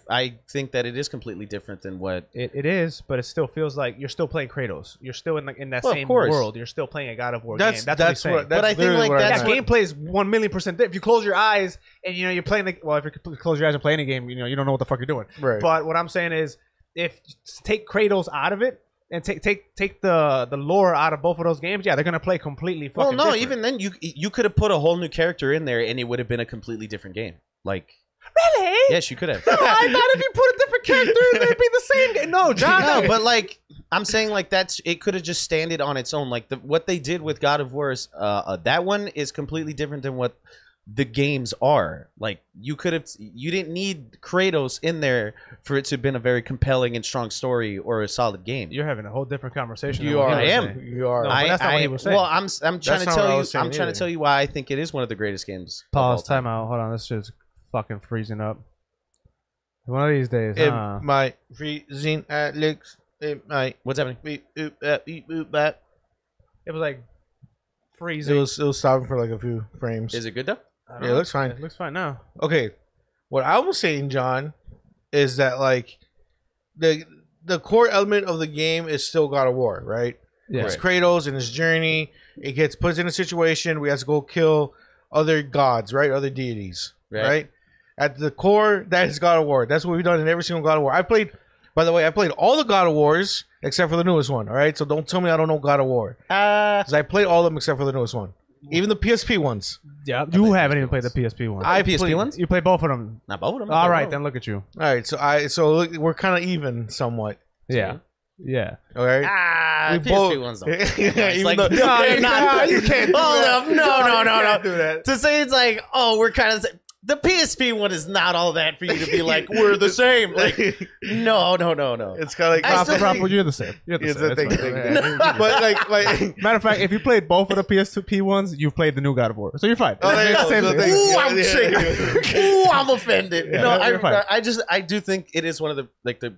S2: think that it is completely different than what
S1: It is, but it still feels like you're still playing Kratos. You're still in that
S2: Well, of
S1: same
S2: course.
S1: world. You're still playing a God of War game. That's what he's
S3: That's
S1: saying.
S3: what.
S2: But I
S3: That's
S2: think,
S3: literally
S2: like,
S3: what I
S2: that's
S3: meant.
S1: That gameplay is 1,000,000%. If you close your eyes and you're playing if you close your eyes and play any game, you don't know what the fuck you're doing.
S3: Right.
S1: But what I'm saying is, if take Kratos out of it and take the lore out of both of those games, yeah, they're gonna play completely fucking.
S2: Well, no,
S1: different.
S2: even then you could have put a whole new character in there and it would have been a completely different game. Like
S1: really?
S2: yes, you could have.
S1: I thought if you put a different character, in, it'd be the same game. No, John.
S2: No, but like I'm saying, like it could have just standed on its own. Like what they did with God of War is that one is completely different than what the games are. Like you didn't need Kratos in there for it to have been a very compelling and strong story or a solid game.
S1: You're having a whole different conversation.
S3: You
S1: than what
S3: are.
S1: he was
S2: I am.
S1: saying.
S3: You are.
S1: No, but that's not what he was saying.
S2: Well, I'm trying to
S3: not what
S2: tell
S3: I
S2: you.
S3: was saying
S2: I'm trying to
S3: either.
S2: tell you why I think it is one of the greatest games. of
S1: Pause.
S2: all time.
S1: Time out. Hold on. This shit's fucking freezing up. One of these days,
S3: It
S1: huh?
S3: might freezing Alex. It might
S2: What's happening?
S3: be
S1: It was like
S3: It
S1: freezing.
S3: was stopping for like a few frames.
S2: Is it good though?
S1: I don't
S3: Yeah,
S1: know.
S3: it looks fine.
S1: It looks fine now.
S3: Okay, what I was saying, John, is that like the core element of the game is still God of War, right?
S1: Yeah.
S3: It's Kratos and his journey. It gets put in a situation where he has to go kill other gods, right? Other deities, right? At the core, that is God of War. That's what we've done in every single God of War. By the way, I played all the God of Wars except for the newest one, all right? So don't tell me I don't know God of War. Because I played all of them except for the newest one. Even the PSP ones.
S1: Yeah. You haven't even played the PSP one.
S3: I
S2: PSP
S3: played-
S2: ones?
S1: You play both of them.
S2: Not both of them.
S1: All right, then look at you.
S3: All right, so look, we're kind of even somewhat.
S1: Yeah. Yeah.
S3: All right.
S2: Ah,
S3: We
S2: PSP
S3: both-
S2: ones don't.
S3: Yeah,
S2: It's
S3: even
S2: like,
S3: though-
S2: they're not.
S3: you can't do
S2: Hold
S3: that.
S2: up. No.
S3: You can't do that.
S2: To say it's like, oh, we're kind of the PSP one is not all that for you to be like, we're the same. Like, no.
S3: It's kind of like
S2: I still
S1: Proper, you're the same. You're the
S3: It's
S1: same.
S3: a thing.
S1: That's fine. Yeah.
S3: But like
S1: Matter of fact, if you played both of the PSP ones, you've played the new God of War, so you're fine.
S3: Oh, there you
S1: It's
S3: go.
S1: the same
S3: So
S1: thing.
S3: there you
S2: Ooh,
S3: go.
S2: I'm
S3: Yeah.
S2: triggered. Ooh, I'm offended.
S1: Yeah,
S2: No,
S1: you're fine.
S2: I do think it is one of the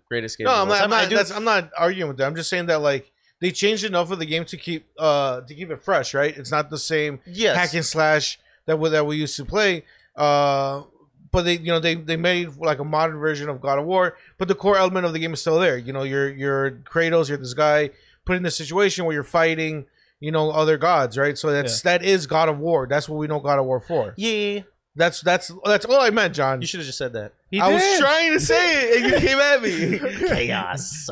S2: greatest games.
S3: No,
S2: of all time.
S3: I'm not arguing with that. I'm just saying that like they changed enough of the game to keep it fresh, right? It's not the same
S2: Yes.
S3: hack and slash that we used to play. But they made like a modern version of God of War, but the core element of the game is still there. You're Kratos, you're this guy put in this situation where you're fighting, other gods, right? So that is God of War. That's what we know God of War for.
S2: Yeah.
S3: That's all I meant, John.
S2: You should have just said that.
S3: I was trying to say it, and you came at me.
S2: Chaos.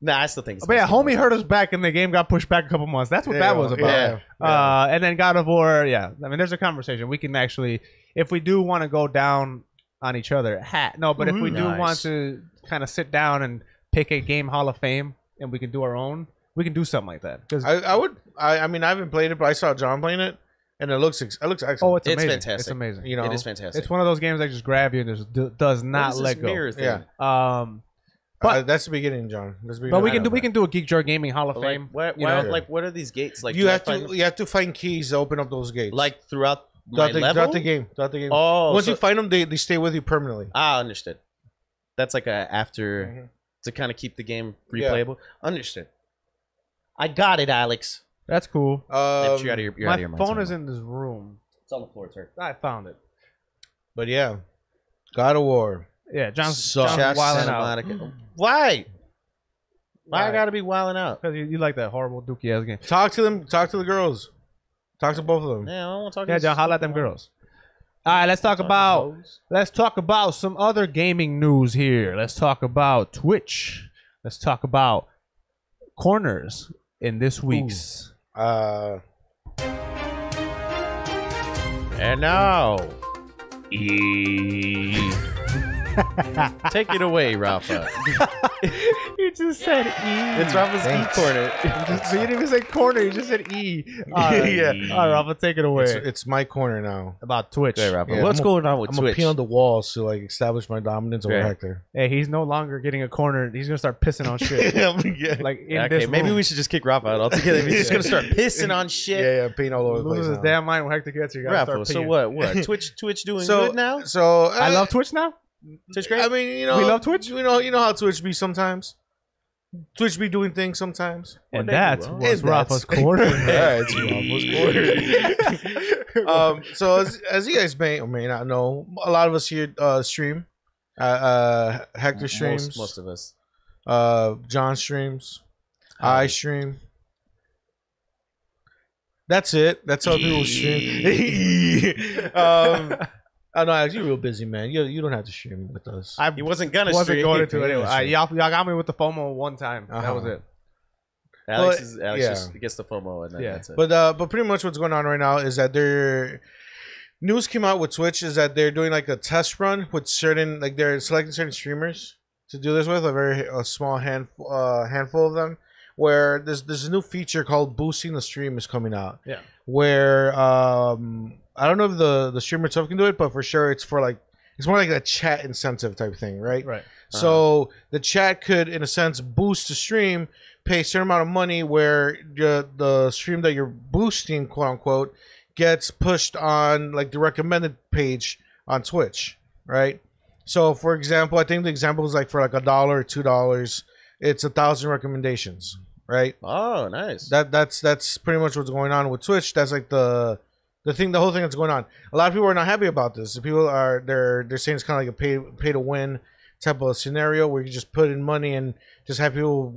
S2: Nah, I still think it's
S1: But yeah,
S2: PSP ones.
S1: homie hurt us back, and the game got pushed back a couple months. That's what that was about.
S3: Yeah.
S1: And then God of War, yeah. I mean, there's a conversation. We can actually, if we do want to go down on each other, but if we do
S2: Nice.
S1: want to kind of sit down and pick a game Hall of Fame, and we can do our own, we can do something like that. Because
S3: I mean, I haven't played it, but I saw John playing it, and it looks excellent.
S1: oh, it's
S2: It's
S1: amazing.
S2: fantastic.
S1: It's amazing.
S2: It is fantastic.
S1: It's one of those games that just grab you and just does not
S2: What is
S1: let
S2: this
S1: go.
S2: mirror thing?
S3: Yeah.
S1: But-
S3: That's the beginning, John. That's the beginning.
S1: But we can do a GEEKJAR Gaming Hall of
S2: Like,
S1: Fame.
S2: what,
S1: you know?
S2: what are these gates? Like
S3: you
S2: do I
S3: have
S2: find
S3: to you have to find keys to open up those gates.
S2: like throughout my level.
S3: throughout the game.
S2: Oh,
S3: Once
S2: so-
S3: you find them, they stay with you permanently.
S2: understood. That's like a after to kind of keep the game
S3: Yeah.
S2: replayable. Understood. I got it, Alex.
S1: That's cool.
S2: You're out of your, you're out
S1: My
S2: of your mind,
S1: phone
S2: sorry.
S1: is in this room.
S2: It's on the floor, sir.
S1: I found it.
S3: But yeah, God of War.
S1: Yeah, John's
S2: Jack
S1: wilding
S2: Santa
S1: out.
S2: Monica. Why? Why I
S1: Why?
S2: gotta be wilding out?
S1: Because you like that horrible dookie ass game.
S3: Talk to them. Talk to the girls. Talk to both of them.
S2: Yeah, I don't want to talk.
S1: Yeah,
S2: to
S1: John, holla at them girls. All right, let's talk about some other gaming news here. Let's talk about Twitch. Let's talk about corners in this week's.
S2: And now, take it away, Rafa.
S1: You just said E.
S2: It's Rafa's E corner.
S1: You didn't even say corner. You just said E. All right,
S3: Yeah.
S1: All right, Rafa, take it away.
S3: It's my corner now.
S1: About Twitch.
S2: Okay, Rafa.
S3: Yeah,
S2: What's going on with
S3: I'm
S2: Twitch?
S3: gonna pee on the walls to like establish my dominance over
S2: Yeah.
S3: Hector.
S1: Hey, he's no longer getting a corner. He's gonna start pissing on shit. Like in
S2: Okay,
S1: this
S2: maybe
S1: room.
S2: we should just kick Rafa out altogether. He's just gonna start pissing on shit.
S3: Yeah, peeing all over the place.
S1: loses his
S3: now.
S1: damn mind when Hector gets here. Gotta
S2: Rafa,
S1: start
S2: so
S1: peeing.
S2: what? Twitch doing
S3: So
S2: good now?
S3: So
S1: I love Twitch now.
S2: Twitch great?
S3: I mean, you know,
S1: We love Twitch?
S3: You know how Twitch be sometimes. Twitch be doing things sometimes.
S1: And
S2: they do,
S1: that
S2: huh?
S1: was
S3: And
S1: Rafa's
S3: that's-
S1: corner.
S3: Yeah, it's Rafa's corner. So as you guys may or may not know, a lot of us here stream. Hector streams.
S2: Most of us.
S3: John streams. I stream. That's it. That's how people stream. I know you're real busy, man. You don't have to stream with us.
S1: I
S2: He wasn't gonna
S1: wasn't
S2: stream.
S1: going to
S3: Yeah,
S1: anyway.
S3: stream.
S1: Y'all got me with the FOMO one time. That
S3: Uh-huh.
S1: was it.
S2: Alex
S3: yeah.
S2: just gets the FOMO and then
S1: Yeah.
S2: that's it.
S3: But pretty much what's going on right now is that news came out with Twitch is that they're doing like a test run with certain, like they're selecting certain streamers to do this with, a small handful of them, where there's a new feature called boosting the stream is coming out.
S1: Yeah.
S3: Where I don't know if the streamer itself can do it, but for sure it's more like a chat incentive type thing, right?
S1: Right.
S3: So the chat could, in a sense, boost the stream, pay a certain amount of money where the stream that you're boosting, quote unquote, gets pushed on like the recommended page on Twitch, right? So for example, I think the example is like for like $1 or $2, it's 1,000 recommendations, right?
S2: Oh, nice.
S3: That's pretty much what's going on with Twitch. That's like the whole thing that's going on. A lot of people are not happy about this. People they're saying it's kind of like a pay to win type of scenario where you just put in money and just have people,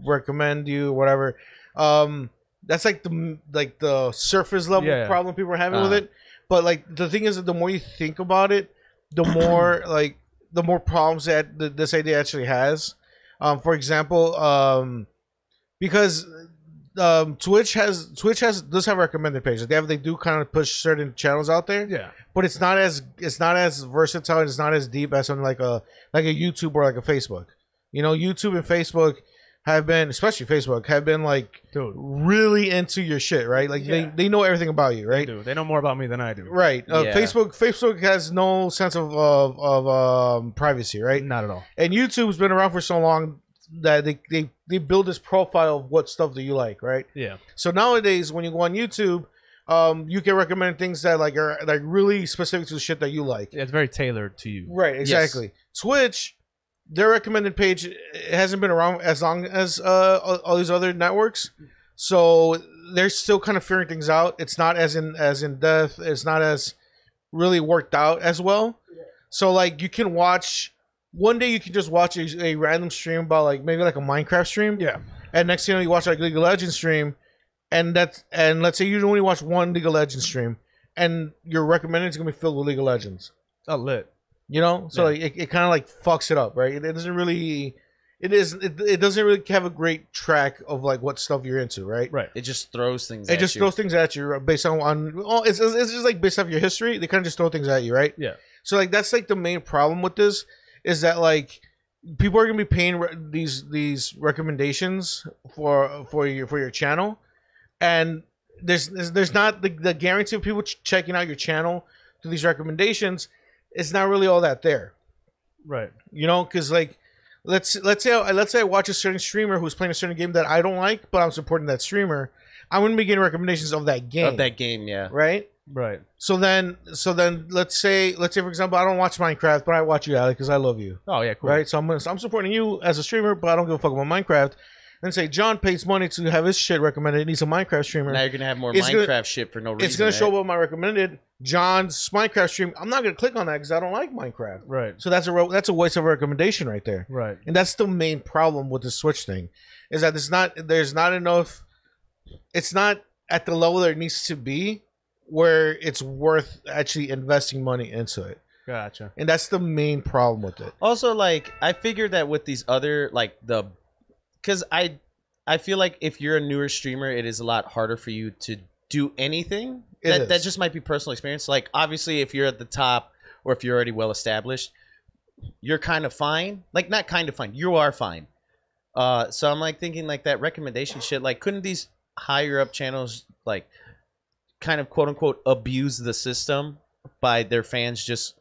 S3: recommend you or whatever. That's like the surface level problem people are having with it. But like the thing is that the more you think about it, the more the more problems that this idea actually has. For example, because Twitch does have recommended pages. They do kind of push certain channels out there.
S1: Yeah.
S3: But it's not as versatile. It's not as deep as something like a YouTube or like a Facebook. YouTube and Facebook have been, especially Facebook, have been like really into your shit, right? Like they know everything about you, right?
S1: They know more about me than I do.
S3: Right.
S2: Yeah.
S3: Facebook has no sense of privacy, right?
S1: Not at all.
S3: And YouTube's been around for so long that they build this profile of what stuff that you like, right?
S1: Yeah.
S3: So nowadays, when you go on YouTube, you get recommended things that like are like really specific to the shit that you like.
S1: It's very tailored to you.
S3: Right, exactly. Twitch, their recommended page hasn't been around as long as all these other networks, so they're still kind of figuring things out. It's not as in depth. It's not as really worked out as well. So like you can watch one day, you can just watch a random stream about like maybe like a Minecraft stream.
S1: Yeah.
S3: And next thing you know, you watch like League of Legends stream, and let's say you only watch one League of Legends stream, and your recommended is gonna be filled with League of Legends.
S1: Oh, lit.
S3: So like, it kind of like fucks it up, right? It doesn't really, it doesn't really have a great track of like what stuff you're into, right?
S1: Right.
S2: It just throws things.
S3: It just throws things at you based on it's just like based off your history. They kind of just throw things at you, right?
S1: Yeah.
S3: So like that's like the main problem with this is that like people are gonna be paying these recommendations for your channel, and there's not the guarantee of people checking out your channel through these recommendations. It's not really all that there,
S1: Right.
S3: because like let's say I watch a certain streamer who's playing a certain game that I don't like, but I'm supporting that streamer. I'm gonna be getting recommendations of that game.
S2: Of that game, yeah.
S3: Right.
S1: Right.
S3: So then let's say for example, I don't watch Minecraft, but I watch you, Alec, because I love you.
S1: Oh yeah. Cool.
S3: Right. So I'm supporting you as a streamer, but I don't give a fuck about Minecraft. And say John pays money to have his shit recommended. He needs a Minecraft streamer.
S2: Now you're gonna have more
S3: It's
S2: Minecraft
S3: gonna-
S2: shit for no reason.
S3: It's gonna
S2: right?
S3: show up my recommended John's Minecraft stream. I'm not gonna click on that because I don't like Minecraft.
S1: Right.
S3: So that's a waste of a recommendation right there.
S1: Right.
S3: And that's the main problem with the Switch thing, is that there's not enough. It's not at the level that it needs to be where it's worth actually investing money into it.
S1: Gotcha.
S3: And that's the main problem with it.
S2: Also, like, I figured that with these other, like, because I feel like if you're a newer streamer, it is a lot harder for you to do anything. That just might be personal experience. Like, obviously, if you're at the top or if you're already well established, you're kind of fine. Like, not kind of fine. You are fine. So I'm, like, thinking, like, that recommendation shit. Like, couldn't these higher up channels, like, kind of, quote-unquote, abuse the system by their fans just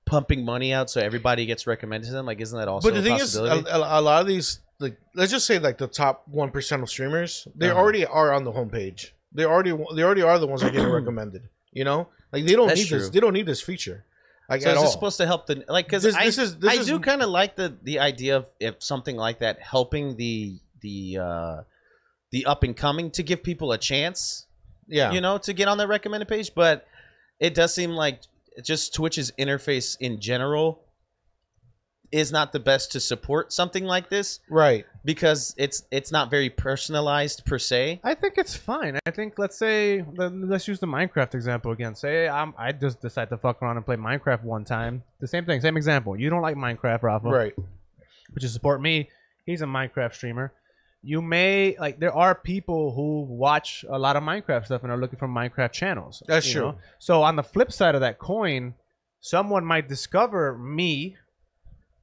S2: pumping money out so everybody gets recommended to them? Like, isn't that also
S3: But the thing is, a lot of these, like, let's just say, like, the top 1% of streamers, they already are on the homepage. They already are the ones that are getting recommended. You know, like, they don't need this. They don't need this feature. Like,
S2: so
S3: at
S2: is this
S3: all.
S2: supposed to help the, like, because I do kind of like the idea of if something like that helping the up and coming to give people a chance.
S3: Yeah,
S2: you know, to get on the recommended page, but it does seem like just Twitch's interface in general is not the best to support something like this,
S3: right?
S2: Because it's not very personalized per se.
S1: I think it's fine. I think let's say let's use the Minecraft example again. Say I just decide to fuck around and play Minecraft one time. The same thing, same example. You don't like Minecraft, Rafa,
S3: right?
S1: But you support me. He's a Minecraft streamer. You may like there are people who watch a lot of Minecraft stuff and are looking for Minecraft channels.
S3: That's true.
S1: Know? So on the flip side of that coin, someone might discover me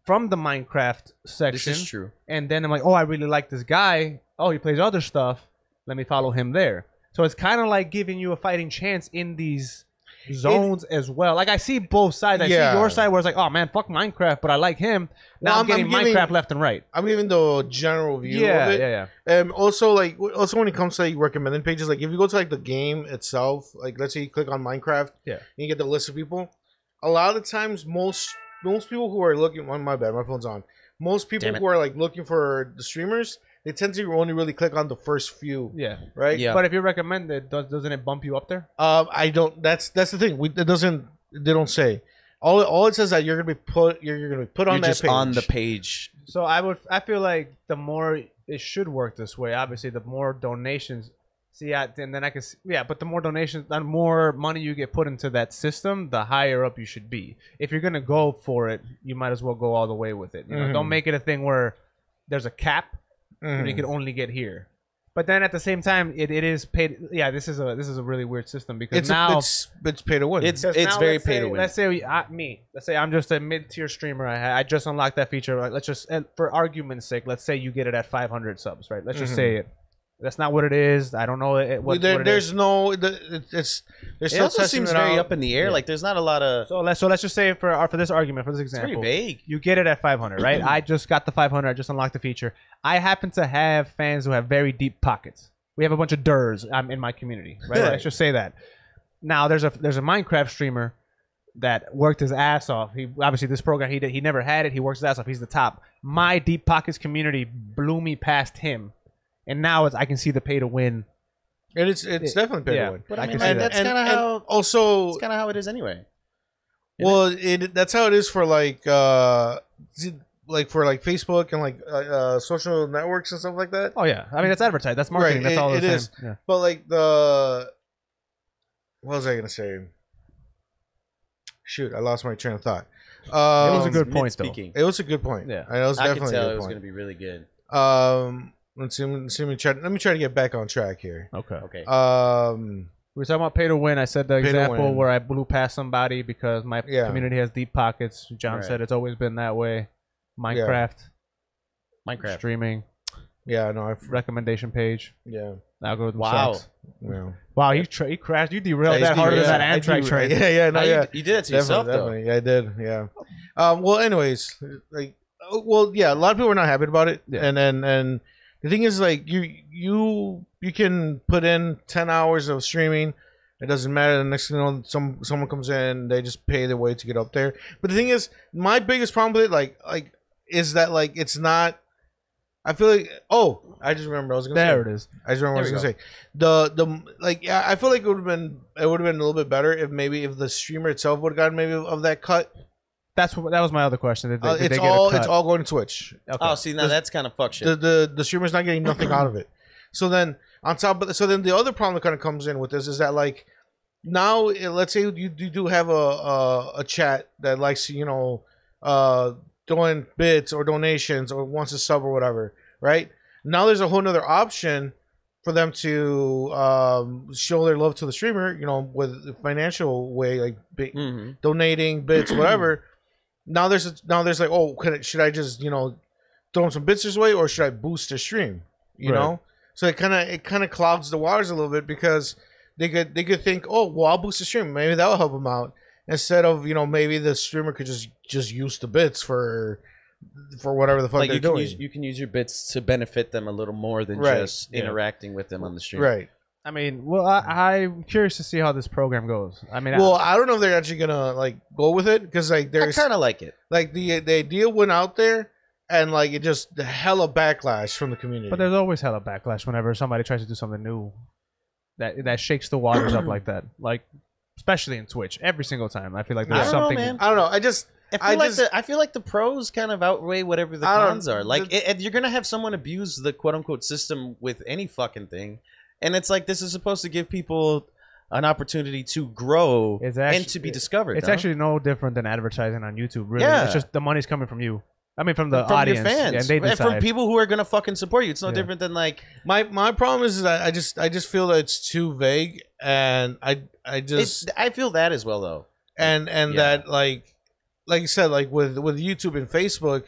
S1: from the Minecraft section.
S2: This is true.
S1: And then I'm like, oh, I really like this guy. Oh, he plays other stuff. Let me follow him there. So it's kind of like giving you a fighting chance in these zones as well. Like I see both sides. I see your side where it's like, oh man, fuck Minecraft, but I like him. Now I'm getting Minecraft left and right.
S3: I'm giving the general view of it.
S1: Yeah.
S3: Also, like, when it comes to like recommended pages, like if you go to like the game itself, like let's say you click on Minecraft, and you get the list of people. A lot of the times, most people who are looking, my bad, my phone's on. Most people who are like looking for the streamers, they tend to only really click on the first few.
S1: Yeah.
S3: Right.
S2: Yeah.
S1: But if you're recommended, doesn't it bump you up there?
S3: I don't. That's the thing. It doesn't. They don't say. All it says that you're gonna be put. You're gonna be put on that
S2: just
S3: page.
S2: on the page.
S1: So I feel like the more it should work this way. Obviously, the more donations. See, and then I can. But the more donations, the more money you get put into that system, the higher up you should be. If you're gonna go for it, you might as well go all the way with it. You know? Don't make it a thing where there's a cap. You can only get here. But then at the same time, it is paid. Yeah, this is a really weird systm because
S3: it's pay to win.
S2: It's very pay to win.
S1: Let's say let's say I'm just a mid-tier streamer. I just unlocked that feature. Like, let's just, for argument's sake, let's say you get it at 500 subs, right? Let's just say it. That's not what it is. I don't know what
S3: there's
S1: it
S3: no. There's
S2: it also seems very up in the air. Yeah. Like there's not a lot of.
S1: So let's just say for this argument, for this example,
S2: it's very vague.
S1: You get it at 500, right? I just got the 500. I just unlocked the feature. I happen to have fans who have very deep pockets. We have a bunch of DURs in my community, right? Let's just say that. Now there's a Minecraft streamer that worked his ass off. He obviously this program he never had it. He works his ass off. He's the top. My deep pockets community blew me past him. And now I can see the pay to win.
S3: And it's definitely pay to win.
S2: But I mean, that's kind of how.
S3: Also,
S2: it's kind of how it is anyway.
S3: Well, that's how it is for like Facebook and like social networks and stuff like that.
S1: Oh yeah, I mean that's advertised. That's marketing. Right. That's all it is. Yeah.
S3: But like what was I gonna say? Shoot, I lost my train of thought.
S1: It was a good point, though.
S3: It was a good point.
S1: Yeah,
S3: I was definitely.
S2: I could tell
S3: it
S2: was going to be really good.
S3: Let me try to get back on track here.
S1: Okay.
S3: We
S1: were talking about pay to win. I said the example where I blew past somebody because my community has deep pockets. John said it's always been that way. Minecraft streaming.
S3: Yeah, no,
S1: recommendation page.
S3: Yeah.
S1: Algorithm sucks.
S3: Yeah.
S1: Wow, he crashed. You derailed that harder than that Amtrak train.
S2: You did it to yourself, though.
S3: Yeah, I did. Yeah. Well, anyways, like, a lot of people are not happy about it, and the thing is, like, you can put in 10 hours of streaming. It doesn't matter. The next thing you know, someone comes in, they just pay their way to get up there. But the thing is, my biggest problem with it, like, is that like it's not. I feel like I just remember I was gonna say.
S1: There it is.
S3: I just remember I was gonna say I feel like it would have been a little bit better if the streamer itself would have gotten maybe of that cut.
S1: That was my other question. Did they
S3: it's
S1: get a cut?
S3: It's all going to Twitch.
S2: Okay. Oh, see, now that's kind of fuck shit.
S3: The streamer's not getting nothing out of it. So then the other problem that kind of comes in with this is that like now let's say you do have a chat that likes throwing bits or donations or wants to sub or whatever, right? Now there's a whole nother option for them to show their love to the streamer, with the financial way, like donating bits, whatever. Now there's like, oh, should I just throw them some bits this way, or should I boost their stream? You know, so it kind of clouds the waters a little bit, because they could think, oh, well, I'll boost the stream, maybe that'll help them out, instead of maybe the streamer could just use the bits for whatever the fuck they're doing.
S2: You can use your bits to benefit them a little more than just interacting with them on the stream.
S3: Right.
S1: I mean, well, I'm curious to see how this program goes. I mean,
S3: I don't know if they're actually gonna like go with it, because like there's
S2: I kind of like it.
S3: Like the idea went out there, and like it just hella backlash from the community.
S1: But there's always hella backlash whenever somebody tries to do something new that shakes the waters up like that. Like, especially in Twitch, every single time I feel like there's something.
S2: Man.
S3: I don't know.
S2: I feel like the pros kind of outweigh whatever the cons are. Like, you're gonna have someone abuse the quote unquote system with any fucking thing, and it's like, this is supposed to give people an opportunity to grow and to be discovered.
S1: It's actually no different than advertising on YouTube. Really, it's just the money's coming from you. I mean, from the audience,
S2: your fans,
S1: and they decide.
S2: from people who are gonna fucking support you. It's no different than like
S3: my problem is that I just feel that it's too vague, and I
S2: feel that as well though,
S3: and that like you said, like with YouTube and Facebook,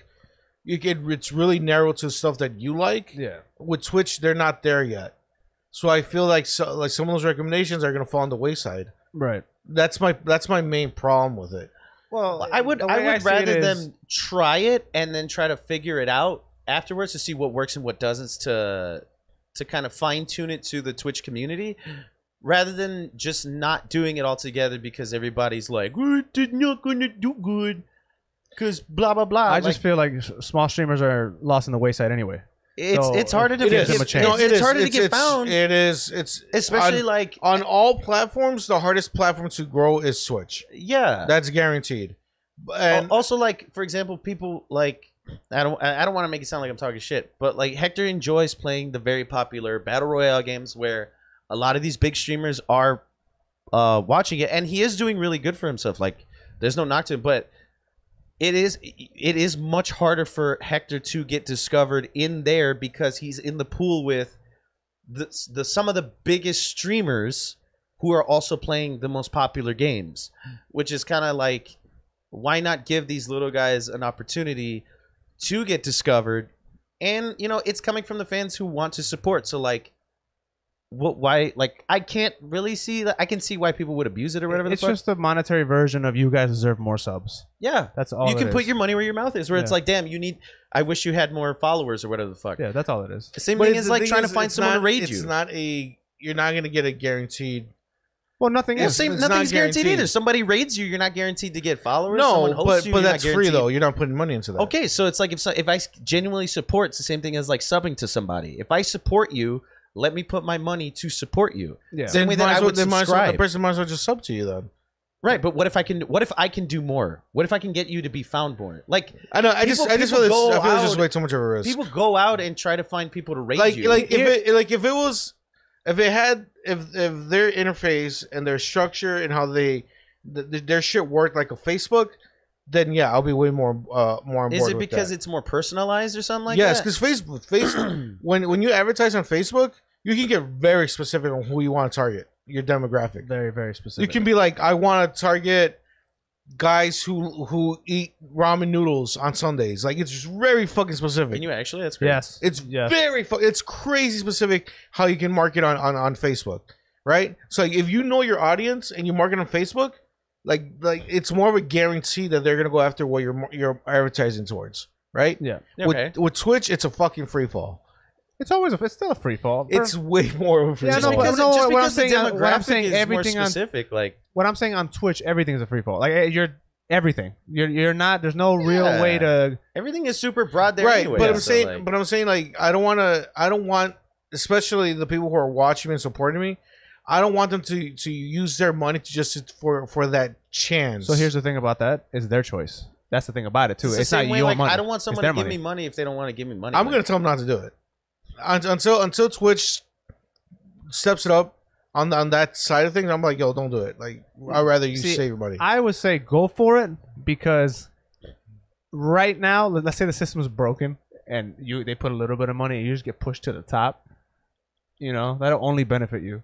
S3: it's really narrow to stuff that you like.
S1: Yeah.
S3: With Twitch, they're not there yet, so I feel like some of those recommendations are gonna fall on the wayside.
S1: Right.
S3: That's my main problem with it.
S2: Well, I would rather them try it and then try to figure it out afterwards to see what works and what doesn't, to kind of fine tune it to the Twitch community, rather than just not doing it altogether because everybody's like, it's not gonna do good because blah blah blah.
S1: I just feel like small streamers are lost in the wayside anyway.
S2: It's harder to
S1: give them a chance.
S2: It's harder to get found.
S3: It is. It's
S2: especially like
S3: on all platforms. The hardest platform to grow is Twitch.
S2: Yeah,
S3: that's guaranteed. And
S2: also, like, for example, people like, I don't want to make it sound like I'm talking shit, but like Hector enjoys playing the very popular battle royale games where a lot of these big streamers are watching it, and he is doing really good for himself. Like, there's no knock to him, but it is much harder for Hector to get discovered in there because he's in the pool with some of the biggest streamers who are also playing the most popular games, which is kind of like, why not give these little guys an opportunity to get discovered? And it's coming from the fans who want to support. So like, why? Like, I can't really see that. I can see why people would abuse it or whatever.
S1: It's just a monetary version of you guys deserve more subs.
S2: Yeah,
S1: that's all.
S2: You can put your money where your mouth is. Where it's like, damn, I wish you had more followers or whatever the fuck.
S1: Yeah, that's all it is.
S2: The same thing is like trying to find someone to raid you.
S3: It's not you're not gonna get a guaranteed.
S1: Well, nothing is.
S2: Nothing's guaranteed either. Somebody raids you, you're not guaranteed to get followers.
S3: No, but that's free though. You're not putting money into that.
S2: Okay, so it's like if I genuinely support, it's the same thing as like subbing to somebody. If I support you, let me put my money to support you.
S3: Yeah. Same way that I would subscribe. The person might as well just sub to you then.
S2: Right, but what if I can do more? What if I can get you to be found more? Like,
S3: I know, I just feel it's just way too much of a risk.
S2: People go out and try to find people to raid you.
S3: If their interface and their structure and how their shit worked like a Facebook, then yeah, I'll be way more on board.
S2: Is it because it's more personalized or something like
S3: that? Yes,
S2: because
S3: Facebook when you advertise on Facebook, you can get very specific on who you want to target, your demographic.
S1: Very, very specific.
S3: You can be like, I want to target guys who eat ramen noodles on Sundays. Like, it's just very fucking specific.
S2: Can you actually? That's great.
S1: Yes.
S3: It's it's crazy specific how you can market on Facebook, right? So if you know your audience and you market on Facebook, like it's more of a guarantee that they're gonna go after what you're advertising towards, right?
S1: Yeah.
S2: Okay.
S3: With Twitch, it's a fucking free fall.
S1: It's still a free fall.
S3: It's way more of a free fall.
S2: Just because the demographic is more specific, like
S1: what I'm saying on Twitch, everything is a free fall. Like you're everything. You're not. There's no real way to.
S2: Everything is super broad there,
S3: right?
S2: Anyway,
S3: but I'm saying, like I don't want, especially the people who are watching me and supporting me. I don't want them to use their money for that chance.
S1: So here's the thing about that: is their choice. That's the thing about it too.
S2: It's not your money. I don't want someone to give
S1: me
S2: money if they don't want to give me money.
S3: I'm gonna tell them not to do it until Twitch steps it up on that side of things, I'm like, yo, don't do it. Like, I'd rather you save your money.
S1: I would say go for it because right now, let's say the system is broken and they put a little bit of money and you just get pushed to the top. You know, that'll only benefit you.